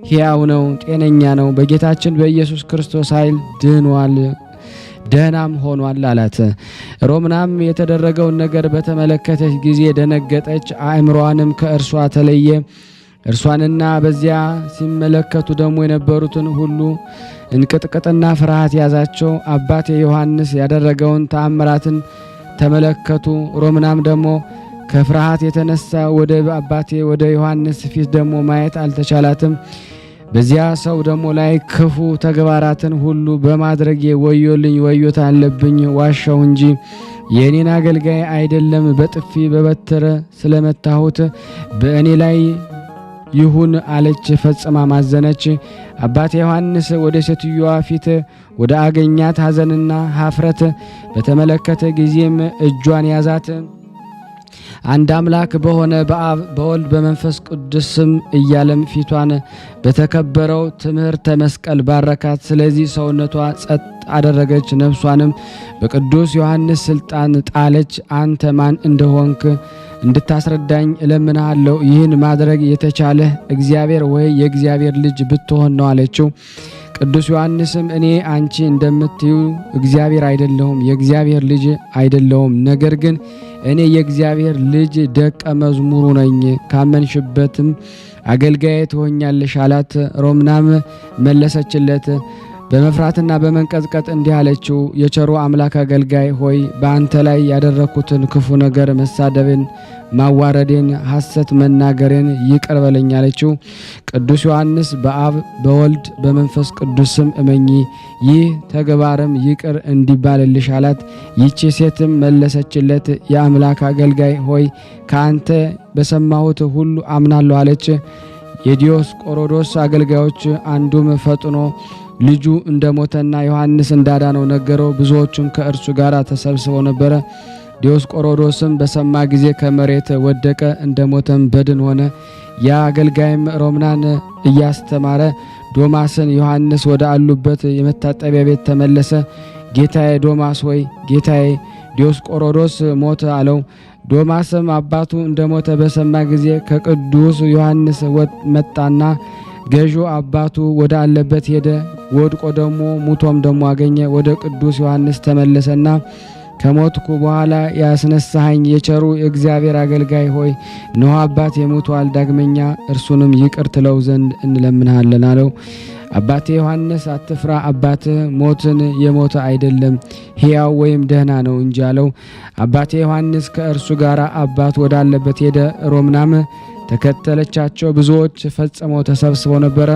ሕያው ነው፣ ጤነኛ ነው፣ በጌታችን በኢየሱስ ክርስቶስ ኃይል ድኗል፣ ደህናም ሆኗል አላት። ሮምናም የተደረገውን ነገር በተመለከተች ጊዜ ደነገጠች፣ አእምሮዋንም ከእርሷ ተለየ። እርሷንና በዚያ ሲመለከቱ ደግሞ የነበሩትን ሁሉ እንቅጥቅጥና ፍርሃት ያዛቸው። አባቴ ዮሐንስ ያደረገውን ተአምራትን ተመለከቱ። ሮምናም ደግሞ ከፍርሃት የተነሳ ወደ አባቴ ወደ ዮሐንስ ፊት ደግሞ ማየት አልተቻላትም። በዚያ ሰው ደግሞ ላይ ክፉ ተግባራትን ሁሉ በማድረጌ ወዮልኝ፣ ወዮታ አለብኝ፣ ዋሻው እንጂ የእኔን አገልጋይ አይደለም። በጥፊ በበትር ስለመታሁት በእኔ ላይ ይሁን አለች። ፈጽማ ማዘነች። አባቴ ዮሐንስ ወደ ሴትዮዋ ፊት ወደ አገኛት ሐዘንና ኀፍረት በተመለከተ ጊዜም እጇን ያዛት። አንድ አምላክ በሆነ በአብ በወልድ በመንፈስ ቅዱስ ስም እያለም ፊቷን በተከበረው ትምህርተ መስቀል ባረካት። ስለዚህ ሰውነቷ ጸጥ አደረገች፣ ነፍሷንም በቅዱስ ዮሐንስ ስልጣን ጣለች። አንተ ማን እንደሆንክ እንድታስረዳኝ እለምንሃለሁ። ይህን ማድረግ የተቻለህ እግዚአብሔር ወይ የእግዚአብሔር ልጅ ብትሆን ነው አለችው። ቅዱስ ዮሐንስም እኔ አንቺ እንደምትዩ እግዚአብሔር አይደለሁም፣ የእግዚአብሔር ልጅ አይደለሁም። ነገር ግን እኔ የእግዚአብሔር ልጅ ደቀ መዝሙሩ ነኝ፣ ካመንሽበትም አገልጋዬ ትሆኛለሽ አላት። ሮምናም መለሰችለት በመፍራትና በመንቀጥቀጥ እንዲህ አለችው፣ የቸሩ አምላክ አገልጋይ ሆይ በአንተ ላይ ያደረኩትን ክፉ ነገር፣ መሳደብን፣ ማዋረዴን፣ ሐሰት መናገሬን ይቅር በለኝ አለችው። ቅዱስ ዮሐንስ በአብ በወልድ በመንፈስ ቅዱስ ስም እመኚ፣ ይህ ተግባርም ይቅር እንዲባልልሽ አላት። ይቺ ሴትም መለሰችለት፣ የአምላክ አገልጋይ ሆይ ከአንተ በሰማሁት ሁሉ አምናለሁ አለች። የዲዮስቆሮዶስ አገልጋዮች አንዱም ፈጥኖ ልጁ እንደሞተና ዮሐንስ እንዳዳነው ነገረው። ብዙዎቹም ከእርሱ ጋር ተሰብስበው ነበረ። ዲዮስቆሮዶስም በሰማ ጊዜ ከመሬት ወደቀ፣ እንደሞተም በድን ሆነ። ያ አገልጋይም ሮምናን እያስተማረ ዶማስን ዮሐንስ ወደ አሉበት የመታጠቢያ ቤት ተመለሰ። ጌታዬ ዶማስ ሆይ ጌታዬ ዲዮስቆሮዶስ ሞተ አለው። ዶማስም አባቱ እንደሞተ በሰማ ጊዜ ከቅዱስ ዮሐንስ መጣና ገዢው አባቱ ወደ አለበት ሄደ። ወድቆ ደሞ ሙቶም ደሞ አገኘ። ወደ ቅዱስ ዮሐንስ ተመለሰና ከሞትኩ በኋላ ያስነሳኸኝ የቸሩ እግዚአብሔር አገልጋይ ሆይ እነሆ አባቴ ሞቷል፣ ዳግመኛ እርሱንም ይቅር ትለው ዘንድ እንለምንሃለን አለው። አባቴ ዮሐንስ አትፍራ፣ አባትህ ሞትን የሞተ አይደለም ሕያው ወይም ደህና ነው እንጂ አለው። አባቴ ዮሐንስ ከእርሱ ጋር አባቱ ወዳለበት ሄደ። ሮምናም ተከተለቻቸው። ብዙዎች ፈጽመው ተሰብስበው ነበረ።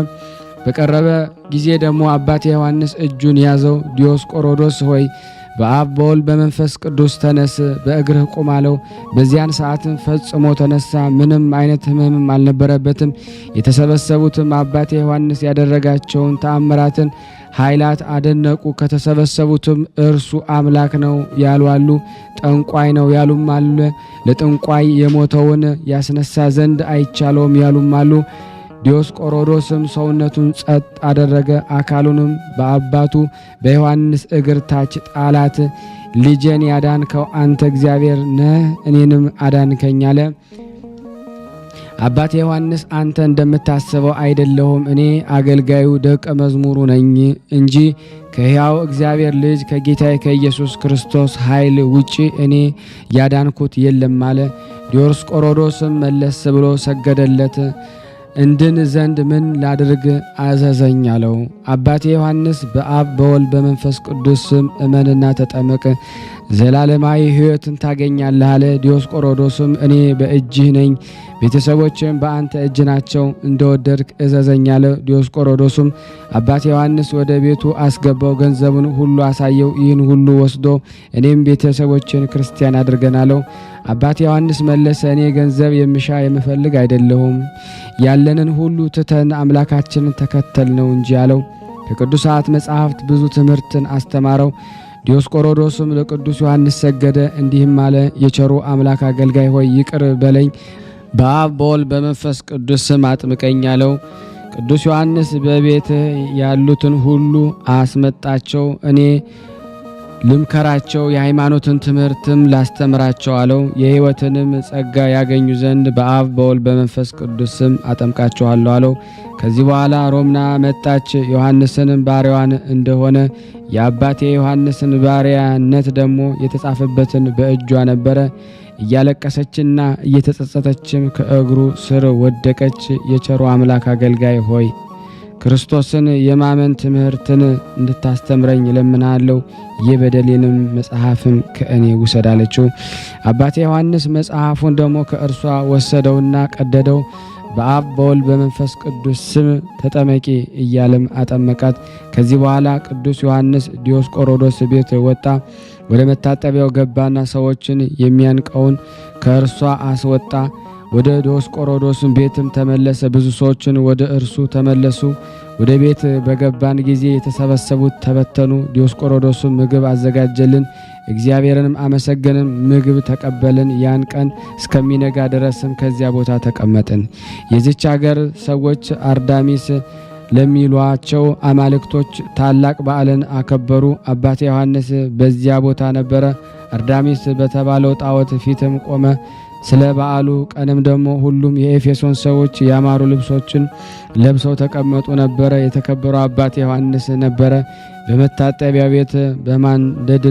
በቀረበ ጊዜ ደግሞ አባቴ ዮሐንስ እጁን ያዘው። ዲዮስቆሮዶስ ሆይ በአብ በወልድ በመንፈስ ቅዱስ ተነስ፣ በእግርህ ቁም አለው። በዚያን ሰዓትም ፈጽሞ ተነሳ፣ ምንም አይነት ሕመምም አልነበረበትም። የተሰበሰቡትም አባቴ ዮሐንስ ያደረጋቸውን ተአምራትን ኃይላት አደነቁ። ከተሰበሰቡትም እርሱ አምላክ ነው ያሉ አሉ፣ ጠንቋይ ነው ያሉም አሉ፣ ለጠንቋይ የሞተውን ያስነሳ ዘንድ አይቻለውም ያሉም አሉ። ዲዮስቆሮዶስም ሰውነቱን ጸጥ አደረገ፣ አካሉንም በአባቱ በዮሐንስ እግር ታች ጣላት። ልጄን ያዳንከው አንተ እግዚአብሔር ነህ፣ እኔንም አዳንከኝ አለ። አባቴ ዮሐንስ አንተ እንደምታስበው አይደለሁም፣ እኔ አገልጋዩ ደቀ መዝሙሩ ነኝ እንጂ ከሕያው እግዚአብሔር ልጅ ከጌታዬ ከኢየሱስ ክርስቶስ ኃይል ውጪ እኔ ያዳንኩት የለም አለ። ዲዮስቆሮዶስም መለስ ብሎ ሰገደለት። እንድን ዘንድ ምን ላድርግ አዘዘኝ አለው። አባቴ ዮሐንስ በአብ በወልድ በመንፈስ ቅዱስ ስም እመንና ተጠመቅ፣ ዘላለማዊ ሕይወትን ታገኛለህ አለ። ዲዮስቆሮዶስም እኔ በእጅህ ነኝ፣ ቤተሰቦችም በአንተ እጅ ናቸው፣ እንደወደድክ እዘዘኝ አለ። ዲዮስቆሮዶስም አባቴ ዮሐንስ ወደ ቤቱ አስገባው፣ ገንዘቡን ሁሉ አሳየው። ይህን ሁሉ ወስዶ እኔም ቤተሰቦችን ክርስቲያን አድርገን አለው። አባቴ ዮሐንስ መለሰ፣ እኔ ገንዘብ የምሻ የምፈልግ አይደለሁም፣ ያለንን ሁሉ ትተን አምላካችንን ተከተል ነው እንጂ አለው። ከቅዱሳት መጻሕፍት ብዙ ትምህርትን አስተማረው። ዲዮስቆሮዶስም ለቅዱስ ዮሐንስ ሰገደ፣ እንዲህም አለ። የቸሩ አምላክ አገልጋይ ሆይ ይቅር በለኝ፣ በአብ በወልድ በመንፈስ ቅዱስ ስም አጥምቀኝ አለው። ቅዱስ ዮሐንስ በቤት ያሉትን ሁሉ አስመጣቸው፣ እኔ ልምከራቸው፣ የሃይማኖትን ትምህርትም ላስተምራቸው አለው። የሕይወትንም ጸጋ ያገኙ ዘንድ በአብ በወልድ በመንፈስ ቅዱስ ስም አጠምቃቸዋለሁ አለው። ከዚህ በኋላ ሮምና መጣች። ዮሐንስንም ባሪያዋን እንደሆነ የአባቴ ዮሐንስን ባሪያነት ደግሞ የተጻፈበትን በእጇ ነበረ። እያለቀሰችና እየተጸጸተችም ከእግሩ ስር ወደቀች። የቸሩ አምላክ አገልጋይ ሆይ ክርስቶስን የማመን ትምህርትን እንድታስተምረኝ እለምናለሁ፣ የበደሌንም መጽሐፍም ከእኔ ውሰድ አለችው። አባቴ ዮሐንስ መጽሐፉን ደግሞ ከእርሷ ወሰደውና ቀደደው። በአብ በወልድ በመንፈስ ቅዱስ ስም ተጠመቂ እያለም አጠመቃት። ከዚህ በኋላ ቅዱስ ዮሐንስ ዲዮስቆሮዶስ ቤት ወጣ። ወደ መታጠቢያው ገባና ሰዎችን የሚያንቀውን ከእርሷ አስወጣ። ወደ ዲዮስቆሮዶስ ቤትም ተመለሰ። ብዙ ሰዎችን ወደ እርሱ ተመለሱ። ወደ ቤት በገባን ጊዜ የተሰበሰቡት ተበተኑ። ዲዮስቆሮዶስም ምግብ አዘጋጀልን፣ እግዚአብሔርንም አመሰገንን፣ ምግብ ተቀበልን። ያን ቀን እስከሚነጋ ድረስም ከዚያ ቦታ ተቀመጥን። የዚች ሀገር ሰዎች አርዳሚስ ለሚሏቸው አማልክቶች ታላቅ በዓልን አከበሩ። አባቴ ዮሐንስ በዚያ ቦታ ነበረ። አርዳሚስ በተባለው ጣዖት ፊትም ቆመ። ስለ በዓሉ ቀንም ደግሞ ሁሉም የኤፌሶን ሰዎች ያማሩ ልብሶችን ለብሰው ተቀመጡ ነበረ። የተከበረው አባቴ ዮሐንስ ነበረ። በመታጠቢያ ቤት በማንደድ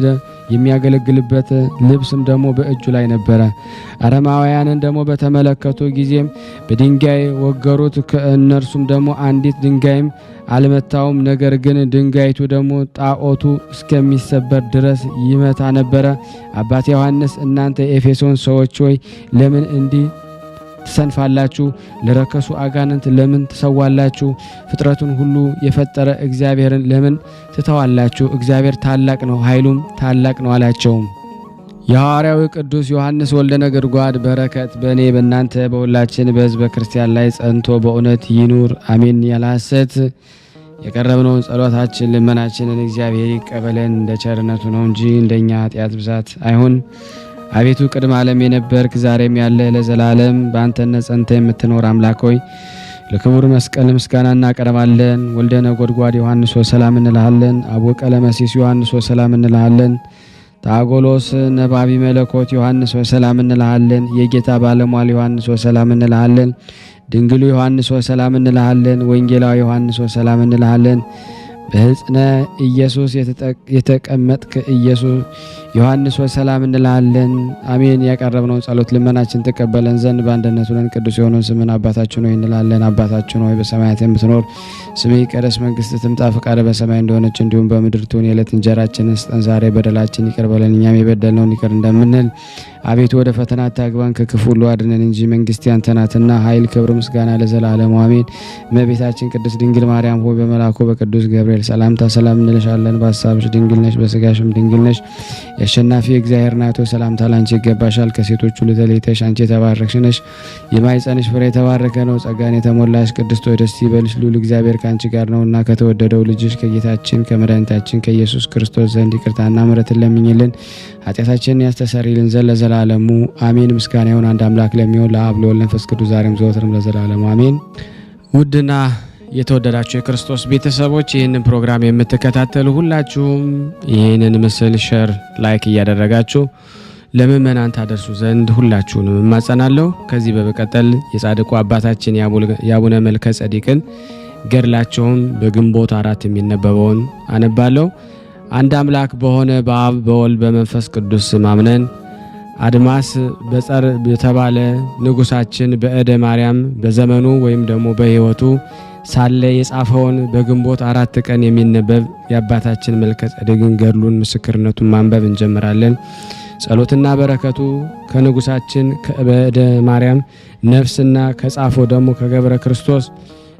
የሚያገለግልበት ልብስም ደግሞ በእጁ ላይ ነበረ። አረማውያንን ደግሞ በተመለከቱ ጊዜም በድንጋይ ወገሩት። ከእነርሱም ደግሞ አንዲት ድንጋይም አልመታውም። ነገር ግን ድንጋይቱ ደግሞ ጣዖቱ እስከሚሰበር ድረስ ይመታ ነበረ። አባቴ ዮሐንስ እናንተ የኤፌሶን ሰዎች ሆይ ለምን እንዲህ ትሰንፋላችሁ? ለረከሱ አጋንንት ለምን ትሰዋላችሁ? ፍጥረቱን ሁሉ የፈጠረ እግዚአብሔርን ለምን ትተዋላችሁ? እግዚአብሔር ታላቅ ነው፣ ኃይሉም ታላቅ ነው አላቸው። የሐዋርያው ቅዱስ ዮሐንስ ወልደ ነጎድጓድ በረከት በእኔ በእናንተ በሁላችን በሕዝበ ክርስቲያን ላይ ጸንቶ በእውነት ይኑር አሜን። ያለ ሐሰት የቀረብነውን ጸሎታችን ልመናችንን እግዚአብሔር ይቀበለን፣ እንደ ቸርነቱ ነው እንጂ እንደኛ ኃጢአት ብዛት አይሁን። አቤቱ ቅድመ ዓለም የነበርክ ዛሬም ያለ ለዘላለም በአንተነት ጸንተ የምትኖር አምላክ ሆይ ለክቡር መስቀል ምስጋና እናቀርባለን። ወልደ ነጎድጓድ ዮሐንስ ሰላም እንልሃለን። አቡነ ቀለመሲስ ዮሐንስ ሰላም እንልሃለን። ታጎሎስ ነባቢ መለኮት ዮሐንስ ሰላም እንልሃለን። የጌታ ባለሟል ዮሐንስ ሰላም እንልሃለን። ድንግሉ ዮሐንስ ሰላም እንልሃለን። ወንጌላዊ ዮሐንስ ሰላም እንልሃለን። በሕፅነ ኢየሱስ የተቀመጥክ ኢየሱስ ዮሐንስ ሰላም እንልሃለን። አሜን። ያቀረብነውን ጸሎት ልመናችን ተቀበለን ዘንድ በአንድነት ሆነን ቅዱስ የሆነውን ስምን አባታችን ሆይ እንላለን። አባታችን ሆይ በሰማያት የምትኖር ስምህ ይቀደስ፣ መንግስትህ ትምጣ፣ ፈቃድህ በሰማይ እንደሆነች እንዲሁም በምድር ትሁን። የዕለት እንጀራችንን ስጠን ዛሬ፣ በደላችን ይቅር በለን እኛም የበደልነውን ይቅር እንደምንል። አቤቱ ወደ ፈተና አታግባን ከክፉ ሁሉ አድነን እንጂ መንግስት ያንተ ናትና ኃይል፣ ክብር፣ ምስጋና ለዘላለሙ አሜን። እመቤታችን ቅድስት ድንግል ማርያም ሆይ በመልአኩ በቅዱስ ገብርኤል ሰላምታ ሰላም እንልሻለን። በሐሳብሽ ድንግል ነሽ፣ በስጋሽም ድንግል ነሽ። የአሸናፊ እግዚአብሔር ናቶ ሰላምታ ላንቺ ይገባሻል። ከሴቶች ሁሉ ተለይተሽ አንቺ የተባረክሽ ነሽ፣ የማኅፀንሽ ፍሬ የተባረከ ነው። ጸጋን የተሞላሽ ቅድስት ሆይ ደስ ይበልሽ፣ ልዑል እግዚአብሔር ከአንቺ ጋር ነውና ከተወደደው ልጅሽ ከጌታችን ከመድኃኒታችን ከኢየሱስ ክርስቶስ ዘንድ ይቅርታና ምሕረትን ለምኝልን ኃጢአታችንን ያስተሰርይልን ዘንድ ለዘላለሙ አሜን። ምስጋና ይሁን አንድ አምላክ ለሚሆን ለአብ ለወልድ ለመንፈስ ቅዱስ ዛሬም ዘወትርም ለዘላለሙ አሜን። ውድና የተወደዳችሁ የክርስቶስ ቤተሰቦች ይህንን ፕሮግራም የምትከታተሉ ሁላችሁም ይህንን ምስል ሸር፣ ላይክ እያደረጋችሁ ለምእመናን ታደርሱ ዘንድ ሁላችሁንም እማጸናለሁ። ከዚህ በመቀጠል የጻድቁ አባታችን የአቡነ መልከ ጸዲቅን ገድላቸውን በግንቦት 4 የሚነበበውን አነባለሁ። አንድ አምላክ በሆነ በአብ በወልድ በመንፈስ ቅዱስ ስም አምነን አድማስ በጸር የተባለ ንጉሳችን በእደ ማርያም በዘመኑ ወይም ደግሞ በሕይወቱ ሳለ የጻፈውን በግንቦት 4 ቀን የሚነበብ የአባታችን መልከ ጸዲቅን ገድሉን ምስክርነቱን ማንበብ እንጀምራለን። ጸሎትና በረከቱ ከንጉሳችን በእደ ማርያም ነፍስና ከጻፈው ደግሞ ከገብረ ክርስቶስ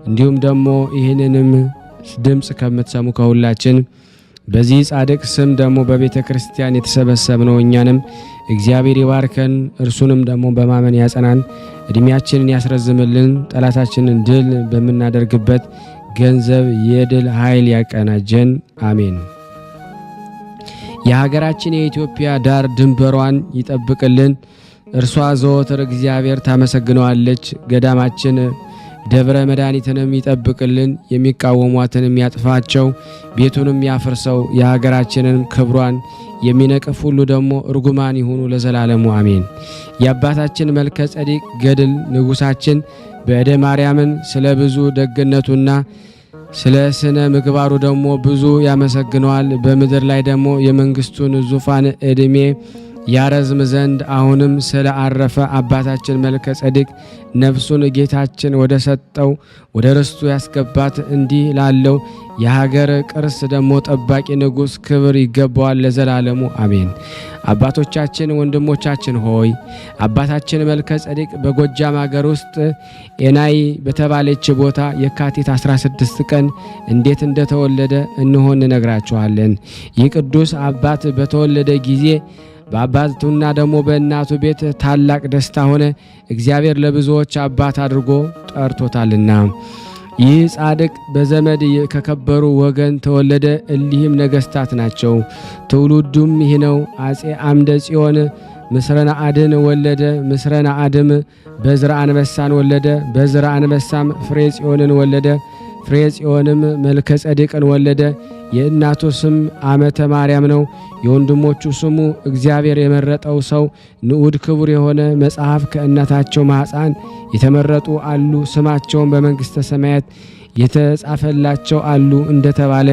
እንዲሁም ደግሞ ይህንንም ድምፅ ከምትሰሙ ከሁላችን በዚህ ጻድቅ ስም ደግሞ በቤተ ክርስቲያን የተሰበሰብነው እኛንም እግዚአብሔር ይባርከን፣ እርሱንም ደግሞ በማመን ያጸናን፣ እድሜያችንን ያስረዝምልን፣ ጠላታችንን ድል በምናደርግበት ገንዘብ የድል ኃይል ያቀናጀን አሜን። የሀገራችን የኢትዮጵያ ዳር ድንበሯን ይጠብቅልን፣ እርሷ ዘወትር እግዚአብሔር ታመሰግነዋለች። ገዳማችን ደብረ መድኃኒትንም ይጠብቅልን፣ የሚቃወሟትንም ያጥፋቸው፣ ቤቱንም ያፍርሰው፣ የሀገራችንን ክብሯን የሚነቅፍ ሁሉ ደግሞ እርጉማን ይሁኑ ለዘላለሙ አሜን። የአባታችን መልከ ጸዲቅ ገድል ንጉሳችን በእደ ማርያምን ስለ ብዙ ደግነቱና ስለ ስነ ምግባሩ ደግሞ ብዙ ያመሰግነዋል። በምድር ላይ ደግሞ የመንግስቱን ዙፋን ዕድሜ ያረዝም ዘንድ አሁንም ስለ አረፈ አባታችን መልከ ጸዲቅ ነፍሱን ጌታችን ወደ ሰጠው ወደ ርስቱ ያስገባት እንዲህ ላለው የሀገር ቅርስ ደግሞ ጠባቂ ንጉሥ ክብር ይገባዋል ለዘላለሙ አሜን። አባቶቻችን ወንድሞቻችን ሆይ አባታችን መልከ ጸዲቅ በጎጃም ሀገር ውስጥ ኤናይ በተባለች ቦታ የካቲት 16 ቀን እንዴት እንደተወለደ እንሆን ነግራችኋለን። ይህ ቅዱስ አባት በተወለደ ጊዜ በአባቱና ደግሞ በእናቱ ቤት ታላቅ ደስታ ሆነ። እግዚአብሔር ለብዙዎች አባት አድርጎ ጠርቶታልና። ይህ ጻድቅ በዘመድ ከከበሩ ወገን ተወለደ። እሊህም ነገስታት ናቸው። ትውልዱም ይህ ነው። አጼ አምደ ጽዮን ምስረና አድን ወለደ። ምስረና አድም በዝራ አንበሳን ወለደ። በዝራ አንበሳም ፍሬ ጽዮንን ወለደ። ፍሬ ጽዮንም መልከ ጸዲቅን ወለደ። የእናቱ ስም አመተ ማርያም ነው። የወንድሞቹ ስሙ እግዚአብሔር የመረጠው ሰው ንዑድ ክቡር የሆነ መጽሐፍ ከእናታቸው ማኅፀን የተመረጡ አሉ፣ ስማቸውን በመንግሥተ ሰማያት የተጻፈላቸው አሉ እንደተባለ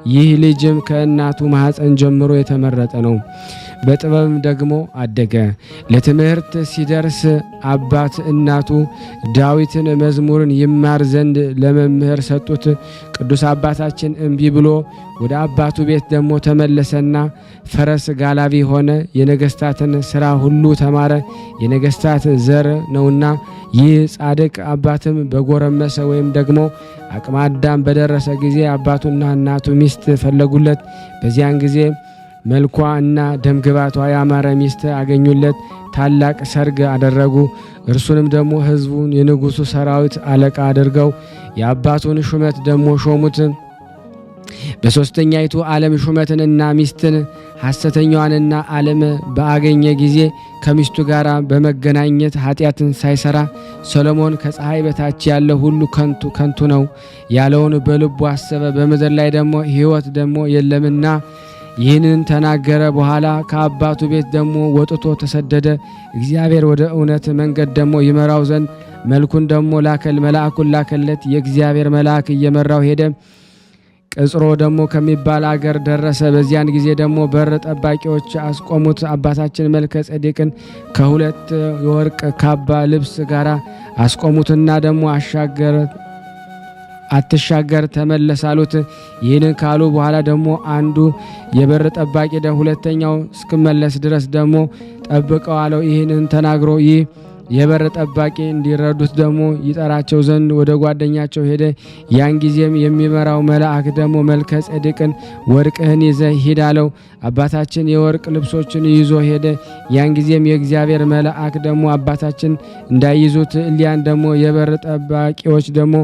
ይህ ልጅም ከእናቱ ማኅፀን ጀምሮ የተመረጠ ነው። በጥበብም ደግሞ አደገ። ለትምህርት ሲደርስ አባት እናቱ ዳዊትን መዝሙርን ይማር ዘንድ ለመምህር ሰጡት። ቅዱስ አባታችን እምቢ ብሎ ወደ አባቱ ቤት ደግሞ ተመለሰና ፈረስ ጋላቢ ሆነ። የነገስታትን ሥራ ሁሉ ተማረ። የነገስታት ዘር ነውና። ይህ ጻድቅ አባትም በጎረመሰ ወይም ደግሞ አቅመ አዳም በደረሰ ጊዜ አባቱና እናቱ ሚስት ፈለጉለት። በዚያን ጊዜ መልኳ እና ደምግባቷ ያማረ ሚስት አገኙለት። ታላቅ ሰርግ አደረጉ። እርሱንም ደግሞ ሕዝቡን የንጉሱ ሰራዊት አለቃ አድርገው የአባቱን ሹመት ደግሞ ሾሙት። በሶስተኛይቱ ዓለም ሹመትንና ሚስትን ሐሰተኛዋንና ዓለም በአገኘ ጊዜ ከሚስቱ ጋር በመገናኘት ኃጢአትን ሳይሰራ ሰሎሞን ከፀሐይ በታች ያለ ሁሉ ከንቱ ነው ያለውን በልቡ አሰበ። በምድር ላይ ደግሞ ሕይወት ደግሞ የለምና ይህንን ተናገረ። በኋላ ከአባቱ ቤት ደግሞ ወጥቶ ተሰደደ። እግዚአብሔር ወደ እውነት መንገድ ደግሞ ይመራው ዘንድ መልአኩን ላከለት። የእግዚአብሔር መልአክ እየመራው ሄደ። ቅጽሮ ደግሞ ከሚባል አገር ደረሰ። በዚያን ጊዜ ደግሞ በር ጠባቂዎች አስቆሙት። አባታችን መልከ ጸዲቅን ከሁለት የወርቅ ካባ ልብስ ጋር አስቆሙትና ደግሞ አትሻገር ተመለስ አሉት። ይህንን ካሉ በኋላ ደግሞ አንዱ የበር ጠባቂ ሁለተኛው እስክመለስ ድረስ ደግሞ ጠብቀው አለው። ይህንን ተናግሮ ይህ የበር ጠባቂ እንዲረዱት ደግሞ ይጠራቸው ዘንድ ወደ ጓደኛቸው ሄደ። ያን ጊዜም የሚመራው መልአክ ደግሞ መልከ ጸዲቅን ወርቅህን ይዘህ ሂድ አለው። አባታችን የወርቅ ልብሶችን ይዞ ሄደ። ያን ጊዜም የእግዚአብሔር መልአክ ደግሞ አባታችን እንዳይዙት እሊያን ደግሞ የበር ጠባቂዎች ደግሞ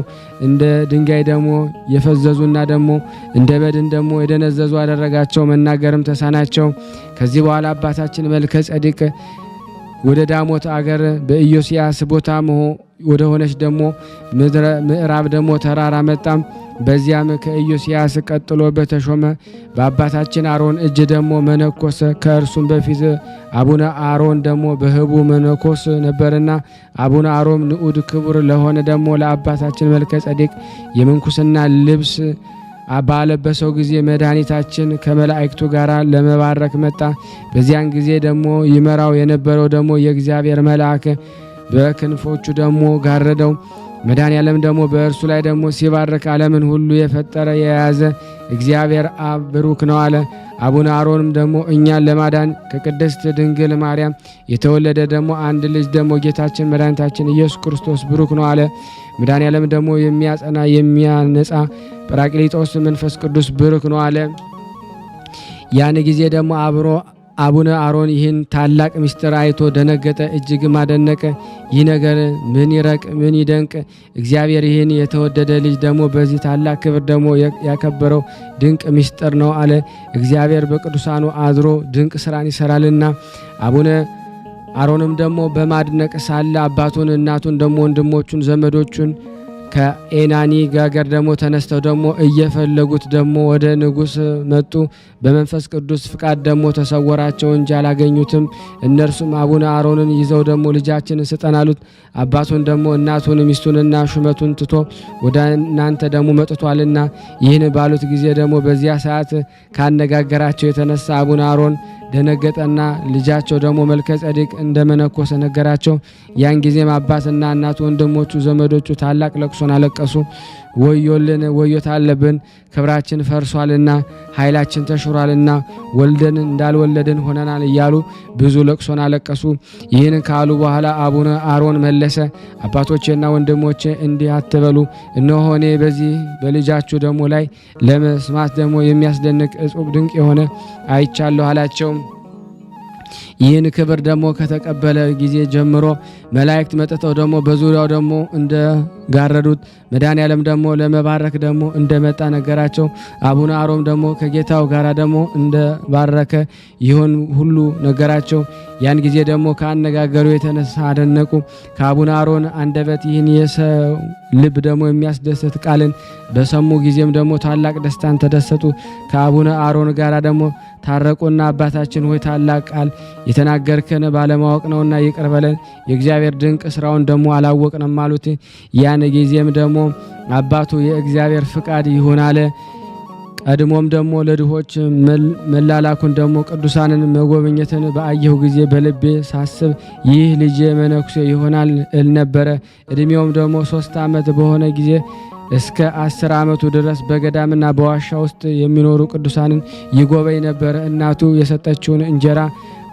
እንደ ድንጋይ ደግሞ የፈዘዙና ደግሞ እንደ በድን ደግሞ የደነዘዙ አደረጋቸው። መናገርም ተሳናቸው። ከዚህ በኋላ አባታችን መልከ ጸዲቅ ወደ ዳሞት አገር በኢዮስያስ ቦታ ወደ ሆነች ደግሞ ምዕራብ ደግሞ ተራራ መጣም። በዚያም ከኢዮስያስ ቀጥሎ በተሾመ በአባታችን አሮን እጅ ደግሞ መነኮሰ። ከእርሱም በፊት አቡነ አሮን ደግሞ በህቡ መነኮስ ነበርና አቡነ አሮን ንዑድ ክቡር ለሆነ ደግሞ ለአባታችን መልከ ጸዲቅ የምንኩስና ልብስ ባለበሰው ጊዜ መድኃኒታችን ከመላእክቱ ጋር ለመባረክ መጣ። በዚያን ጊዜ ደግሞ ይመራው የነበረው ደግሞ የእግዚአብሔር መልአክ በክንፎቹ ደግሞ ጋረደው። መድኃኔዓለም ደግሞ በእርሱ ላይ ደግሞ ሲባርክ ዓለምን ሁሉ የፈጠረ የያዘ እግዚአብሔር አብ ብሩክ ነው አለ። አቡነ አሮንም ደግሞ እኛን ለማዳን ከቅድስት ድንግል ማርያም የተወለደ ደግሞ አንድ ልጅ ደግሞ ጌታችን መድኃኒታችን ኢየሱስ ክርስቶስ ብሩክ ነው አለ። መድኃኔዓለም ደግሞ የሚያጸና የሚያነጻ ጰራቅሊጦስ መንፈስ ቅዱስ ብሩክ ነው አለ። ያን ጊዜ ደግሞ አቡነ አሮን ይህን ታላቅ ምስጢር አይቶ ደነገጠ፣ እጅግም አደነቀ። ይህ ነገር ምን ይረቅ ምን ይደንቅ! እግዚአብሔር ይህን የተወደደ ልጅ ደግሞ በዚህ ታላቅ ክብር ደግሞ ያከበረው ድንቅ ምስጢር ነው አለ። እግዚአብሔር በቅዱሳኑ አድሮ ድንቅ ስራን ይሰራልና። አቡነ አሮንም ደግሞ በማድነቅ ሳለ አባቱን እናቱን ደግሞ ወንድሞቹን ዘመዶቹን ከኤናኒ ጋገር ደግሞ ተነስተው ደግሞ እየፈለጉት ደግሞ ወደ ንጉሥ መጡ። በመንፈስ ቅዱስ ፍቃድ ደግሞ ተሰወራቸው እንጂ አላገኙትም። እነርሱም አቡነ አሮንን ይዘው ደግሞ ልጃችንን ስጠን አሉት። አባቱን ደግሞ እናቱን ሚስቱንና ሹመቱን ትቶ ወደ እናንተ ደግሞ መጥቷልና። ይህን ባሉት ጊዜ ደግሞ በዚያ ሰዓት ካነጋገራቸው የተነሳ አቡነ አሮን ደነገጠና ልጃቸው ደግሞ መልከ ጸዲቅ እንደመነኮሰ ነገራቸው። ያን ጊዜም አባትና እናቱ ወንድሞቹ ዘመዶቹ ታላቅ ለቅሶን አለቀሱ። ወዮልን ወዮታ አለብን፣ ክብራችን ፈርሷልና ኃይላችን ተሽሯልና ወልደን እንዳልወለድን ሆነናል እያሉ ብዙ ለቅሶን አለቀሱ። ይህን ካሉ በኋላ አቡነ አሮን መለሰ፣ አባቶቼና ወንድሞቼ እንዲህ አትበሉ፣ እነሆ እኔ በዚህ በልጃችሁ ደግሞ ላይ ለመስማት ደግሞ የሚያስደንቅ እጹብ ድንቅ የሆነ አይቻለሁ አላቸው። ይህን ክብር ደግሞ ከተቀበለ ጊዜ ጀምሮ መላእክት መጥተው ደግሞ በዙሪያው ደግሞ እንደ ጋረዱት መድኃኔዓለም ደግሞ ለመባረክ ደግሞ እንደመጣ ነገራቸው። አቡነ አሮን ደግሞ ከጌታው ጋር ደግሞ እንደባረከ ይሁን ሁሉ ነገራቸው። ያን ጊዜ ደግሞ ከአነጋገሩ የተነሳ አደነቁ። ከአቡነ አሮን አንደበት ይህን የሰው ልብ ደግሞ የሚያስደስት ቃልን በሰሙ ጊዜም ደግሞ ታላቅ ደስታን ተደሰቱ። ከአቡነ አሮን ጋር ደግሞ ታረቁና አባታችን ሆይ ታላቅ ቃል የተናገርከን ባለማወቅ ነውና ይቅር በለን፣ የእግዚአብሔር ድንቅ ስራውን ደግሞ አላወቅንም አሉት። ያን ጊዜም ደግሞ አባቱ የእግዚአብሔር ፍቃድ ይሁን አለ። ቀድሞም ደግሞ ለድሆች መላላኩን ደግሞ ቅዱሳንን መጎብኘትን በአየሁ ጊዜ በልቤ ሳስብ ይህ ልጄ መነኩሴ ይሆናል እል ነበረ። እድሜውም ደግሞ 3 ዓመት በሆነ ጊዜ እስከ 10 ዓመቱ ድረስ በገዳምና በዋሻ ውስጥ የሚኖሩ ቅዱሳንን ይጎበኝ ነበረ። እናቱ የሰጠችውን እንጀራ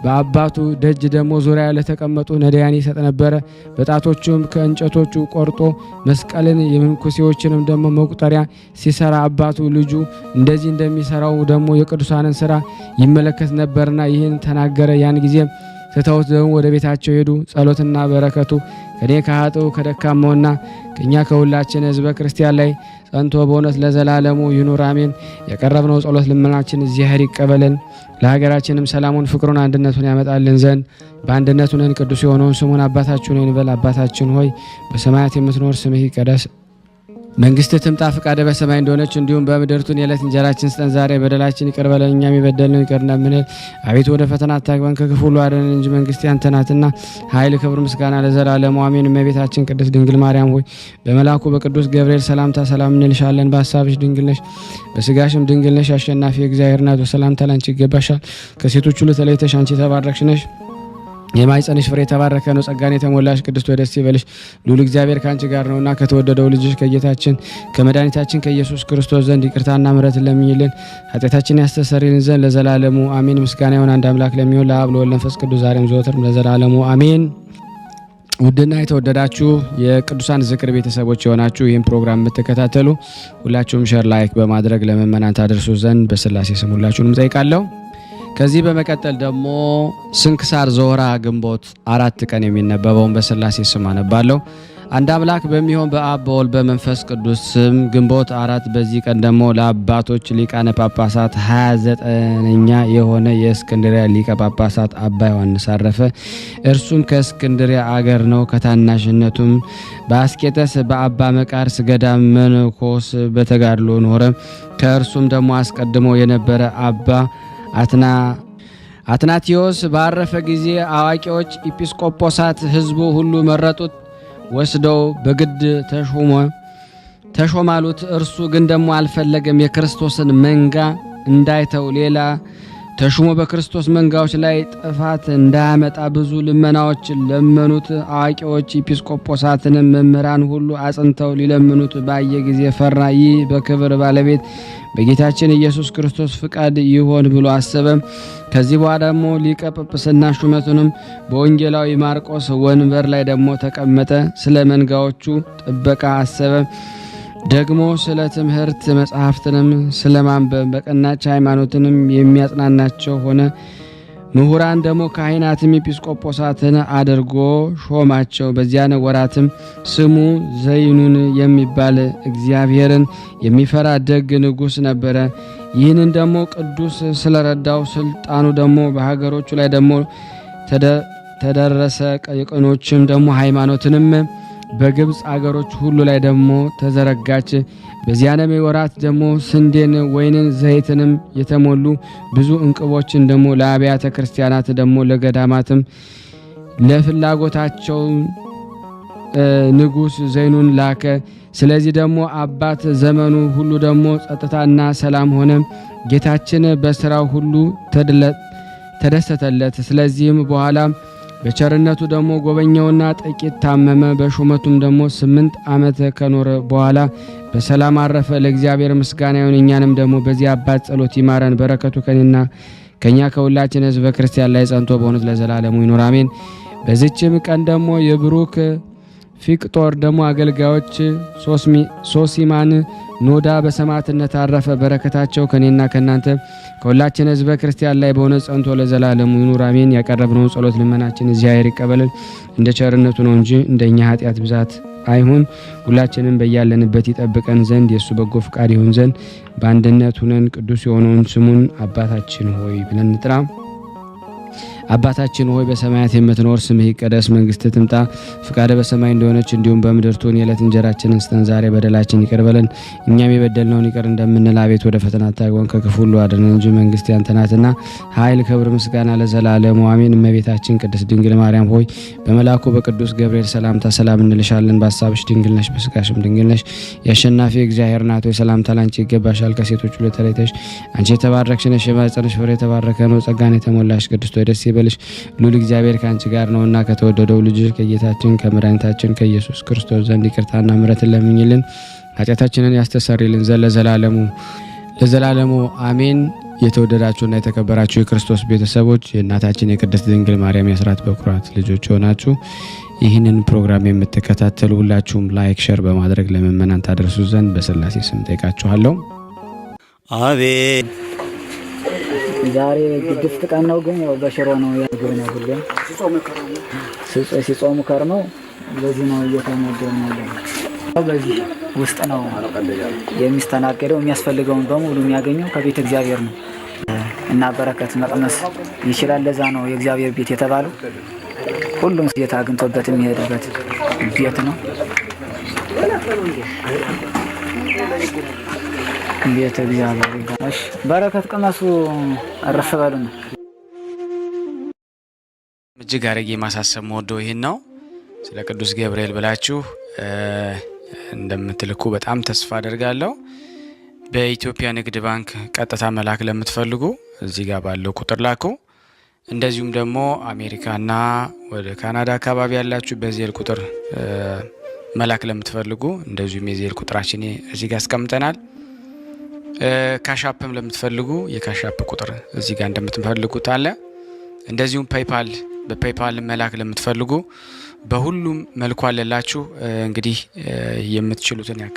በአባቱ ደጅ ደግሞ ዙሪያ ለተቀመጡ ነዳያን ይሰጥ ነበረ። በጣቶቹም ከእንጨቶቹ ቆርጦ መስቀልን የምንኩሴዎችንም ደግሞ መቁጠሪያ ሲሰራ አባቱ ልጁ እንደዚህ እንደሚሰራው ደግሞ የቅዱሳንን ስራ ይመለከት ነበርና ይህን ተናገረ። ያን ጊዜም ትተውት ደግሞ ወደ ቤታቸው ሄዱ። ጸሎትና በረከቱ ከኔ ከኃጥኡ ከደካማውና ከኛ ከሁላችን ሕዝበ ክርስቲያን ላይ ጸንቶ በእውነት ለዘላለሙ ይኑር አሜን። የቀረብነው ጸሎት ልመናችን እግዚአብሔር ይቀበለን። ለሀገራችንም ሰላሙን፣ ፍቅሩን፣ አንድነቱን ያመጣልን ዘንድ በአንድነቱ ነን ቅዱስ የሆነውን ስሙን አባታችን ሆይ እንበል። አባታችን ሆይ በሰማያት የምትኖር ስምህ ይቀደስ፣ መንግስት ትምጣ፣ ፈቃደ በሰማይ እንደሆነች እንዲሁም በምድር ትሁን። የዕለት እንጀራችን ስጠን ዛሬ፣ በደላችን ይቅር በለን እኛም የበደልነውን ይቅር እንደምንል። አቤቱ ወደ ፈተና አታግባን ከክፉ ሁሉ አድነን እንጂ መንግስት ያንተ ናትና ኃይል፣ ክብር፣ ምስጋና ለዘላለሙ አሜን። እመቤታችን ቅድስት ድንግል ማርያም ሆይ በመልአኩ በቅዱስ ገብርኤል ሰላምታ ሰላም እንልሻለን። በሐሳብሽ ድንግል ነሽ፣ በስጋሽም ድንግል ነሽ። አሸናፊ እግዚአብሔር እናቱ ሰላምታ ላንቺ ይገባሻል። ከሴቶች ሁሉ ተለይተሽ አንቺ የተባረክሽ ነሽ፣ የማኅፀንሽ ፍሬ የተባረከ ነው። ጸጋን የተሞላሽ ቅድስት ሆይ ደስ ይበልሽ፣ ልዑል እግዚአብሔር ከአንቺ ጋር ነውና ከተወደደው ልጅሽ ከጌታችን ከመድኃኒታችን ከኢየሱስ ክርስቶስ ዘንድ ይቅርታና ምሕረትን ለምኝልን ኃጢአታችንን ያስተሰርይልን ዘንድ ለዘላለሙ አሜን። ምስጋና ይሁን አንድ አምላክ ለሚሆን ለአብ ለወልድ ለመንፈስ ቅዱስ ዛሬም ዘወትርም ለዘላለሙ አሜን። ውድና የተወደዳችሁ የቅዱሳን ዝክር ቤተሰቦች የሆናችሁ ይህን ፕሮግራም የምትከታተሉ ሁላችሁም ሸር፣ ላይክ በማድረግ ለምእመናን ታደርሱ ዘንድ በስላሴ ስም ሁላችሁንም ጠይቃለሁ። ከዚህ በመቀጠል ደግሞ ስንክሳር ዘወርኀ ግንቦት 4 ቀን የሚነበበውን በስላሴ ስም አነባለሁ። አንድ አምላክ በሚሆን በአብ በወልድ በመንፈስ ቅዱስ ስም ግንቦት 4 በዚህ ቀን ደግሞ ለአባቶች ሊቃነ ጳጳሳት 29ኛ የሆነ የእስክንድሪያ ሊቀ ጳጳሳት አባ ዮሐንስ አረፈ። እርሱም ከእስክንድሪያ አገር ነው። ከታናሽነቱም በአስቄጠስ በአባ መቃርስ ገዳም መነኮስ በተጋድሎ ኖረ። ከእርሱም ደግሞ አስቀድሞ የነበረ አባ አትናቴዎስ ባረፈ ጊዜ አዋቂዎች ኤጲስቆጶሳት ሕዝቡ ሁሉ መረጡት፣ ወስደው በግድ ተሾማሉት። እርሱ ግን ደግሞ አልፈለገም። የክርስቶስን መንጋ እንዳይተው ሌላ ተሹሞ በክርስቶስ መንጋዎች ላይ ጥፋት እንዳያመጣ ብዙ ልመናዎች ለመኑት። አዋቂዎች ኤጲስቆጶሳትንም መምህራን ሁሉ አጽንተው ሊለምኑት ባየ ጊዜ ፈራ። ይህ በክብር ባለቤት በጌታችን ኢየሱስ ክርስቶስ ፍቃድ ይሆን ብሎ አሰበ። ከዚህ በኋላ ደግሞ ሊቀ ጵጵስና ሹመቱንም በወንጌላዊ ማርቆስ ወንበር ላይ ደግሞ ተቀመጠ። ስለ መንጋዎቹ ጥበቃ አሰበ። ደግሞ ስለ ትምህርት መጽሐፍትንም ስለ ማንበብ በቀናች ሃይማኖትንም የሚያጽናናቸው ሆነ። ምሁራን ደግሞ ካህናትም ኤጲስቆጶሳትን አድርጎ ሾማቸው። በዚያን ወራትም ስሙ ዘይኑን የሚባል እግዚአብሔርን የሚፈራ ደግ ንጉሥ ነበረ። ይህንን ደግሞ ቅዱስ ስለረዳው ስልጣኑ ደግሞ በሀገሮቹ ላይ ደግሞ ተደረሰ። የቀኖችም ደግሞ ሃይማኖትንም በግብፅ አገሮች ሁሉ ላይ ደግሞ ተዘረጋች። በዚያንም ወራት ደግሞ ስንዴን፣ ወይንን፣ ዘይትንም የተሞሉ ብዙ እንቅቦችን ደግሞ ለአብያተ ክርስቲያናት ደግሞ ለገዳማትም ለፍላጎታቸው ንጉሥ ዘይኑን ላከ። ስለዚህ ደግሞ አባት ዘመኑ ሁሉ ደግሞ ጸጥታና ሰላም ሆነ። ጌታችን በስራው ሁሉ ተደሰተለት። ስለዚህም በኋላ በቸርነቱ ደግሞ ጎበኘውና ጥቂት ታመመ። በሹመቱም ደግሞ 8 ዓመት ከኖረ በኋላ በሰላም አረፈ። ለእግዚአብሔር ምስጋና ይሁን። እኛንም ደግሞ በዚህ አባት ጸሎት ይማረን። በረከቱ ከኛ ከሁላችን ሕዝበ ክርስቲያን ላይ ጸንቶ በእውነት ለዘላለሙ ይኑር አሜን። በዚችም ቀን ደግሞ የብሩክ ፊቅጦር ደግሞ አገልጋዮች ሶሲማን ኖዳ በሰማዕትነት አረፈ። በረከታቸው ከኔና ከናንተ ከሁላችን ሕዝበ ክርስቲያን ላይ በእውነት ጸንቶ ለዘላለሙ ይኑር አሜን። ያቀረብነውን ጸሎት ልመናችን እግዚአብሔር ይቀበልን፣ እንደ ቸርነቱ ነው እንጂ እንደኛ ኃጢአት ብዛት አይሁን። ሁላችንም በያለንበት ይጠብቀን ዘንድ የእሱ በጎ ፍቃድ ይሁን ዘንድ በአንድነት ሁነን ቅዱስ የሆነውን ስሙን አባታችን ሆይ ብለን እንጥራ። አባታችን ሆይ በሰማያት የምትኖር ስምህ ይቀደስ፣ መንግስትህ ትምጣ፣ ፍቃድህ በሰማይ እንደሆነች እንዲሁም በምድር ትሁን። የዕለት እንጀራችንን ስጠን ዛሬ፣ በደላችን ይቅር በለን እኛም የበደልነውን ይቅር እንደምንል፣ አቤት ወደ ፈተና አታግባን ከክፉ ሁሉ አድነን እንጂ መንግስት ያንተ ናትና ኃይል፣ ክብር፣ ምስጋና ለዘላለሙ አሜን። እመቤታችን ቅድስት ድንግል ማርያም ሆይ በመልአኩ በቅዱስ ገብርኤል ሰላምታ ሰላም እንልሻለን። በሐሳብሽ ድንግል ነሽ፣ በሥጋሽም ድንግል ነሽ። የአሸናፊ እግዚአብሔር እናት ሆይ ሰላምታ ላንቺ ይገባሻል። ከሴቶች ሁሉ ተለይተሽ አንቺ የተባረክሽ ነሽ፣ የማኅፀንሽ ፍሬ የተባረከ ነው። ጸጋን የተሞላሽ ቅድስት ሆይ ደስ ይበልሽ፣ ሉል እግዚአብሔር ካንቺ ጋር ነውና ከተወደደው ልጅሽ ከጌታችን ከመድኃኒታችን ከኢየሱስ ክርስቶስ ዘንድ ይቅርታና ምሕረትን ለምኝልን ኃጢአታችንን ያስተሰርይልን ዘንድ ለዘላለሙ አሜን። የተወደዳችሁና የተከበራችሁ የክርስቶስ ቤተሰቦች የእናታችን የቅድስት ድንግል ማርያም የአስራት በኩራት ልጆች ሆናችሁ ይህንን ፕሮግራም የምትከታተሉ ሁላችሁም ላይክ፣ ሸር በማድረግ ለምእመናን ታደርሱ ዘንድ በሥላሴ ስም ጠይቃችኋለሁ። አሜን። ዛሬ ግድፍት ቀን ነው፣ ግን ያው በሽሮ ነው ያገኘ ነው። ሁሉ ሲጾሙ ከርመው በዚህ ነው እየተመገቡ ነው። በዚህ ውስጥ ነው የሚስተናገደው። የሚያስፈልገውን በሙሉ የሚያገኘው ከቤተ እግዚአብሔር ነው እና በረከት መቅመስ ይችላል። ለዛ ነው የእግዚአብሔር ቤት የተባለው። ሁሉም ጌታ አግኝቶበት የሚሄድበት ቤት ነው። ቤተ እግዚአብሔር ይባላል። በረከት ቅመሱ፣ አረፍ በሉ ነው። እጅግ አድርጌ ማሳሰብ መወደው ይህን ነው። ስለ ቅዱስ ገብርኤል ብላችሁ እንደምትልኩ በጣም ተስፋ አደርጋለሁ። በኢትዮጵያ ንግድ ባንክ ቀጥታ መላክ ለምትፈልጉ እዚህ ጋር ባለው ቁጥር ላኩ። እንደዚሁም ደግሞ አሜሪካና ወደ ካናዳ አካባቢ ያላችሁ በዜል ቁጥር መላክ ለምትፈልጉ እንደዚሁም የዜል ቁጥራችን እዚህ ጋር አስቀምጠናል። ካሻፕም ለምትፈልጉ የካሻፕ ቁጥር እዚህ ጋር እንደምትፈልጉት አለ። እንደዚሁም በፔይፓል መላክ ለምትፈልጉ በሁሉም መልኩ አለላችሁ። እንግዲህ የምትችሉትን ያክል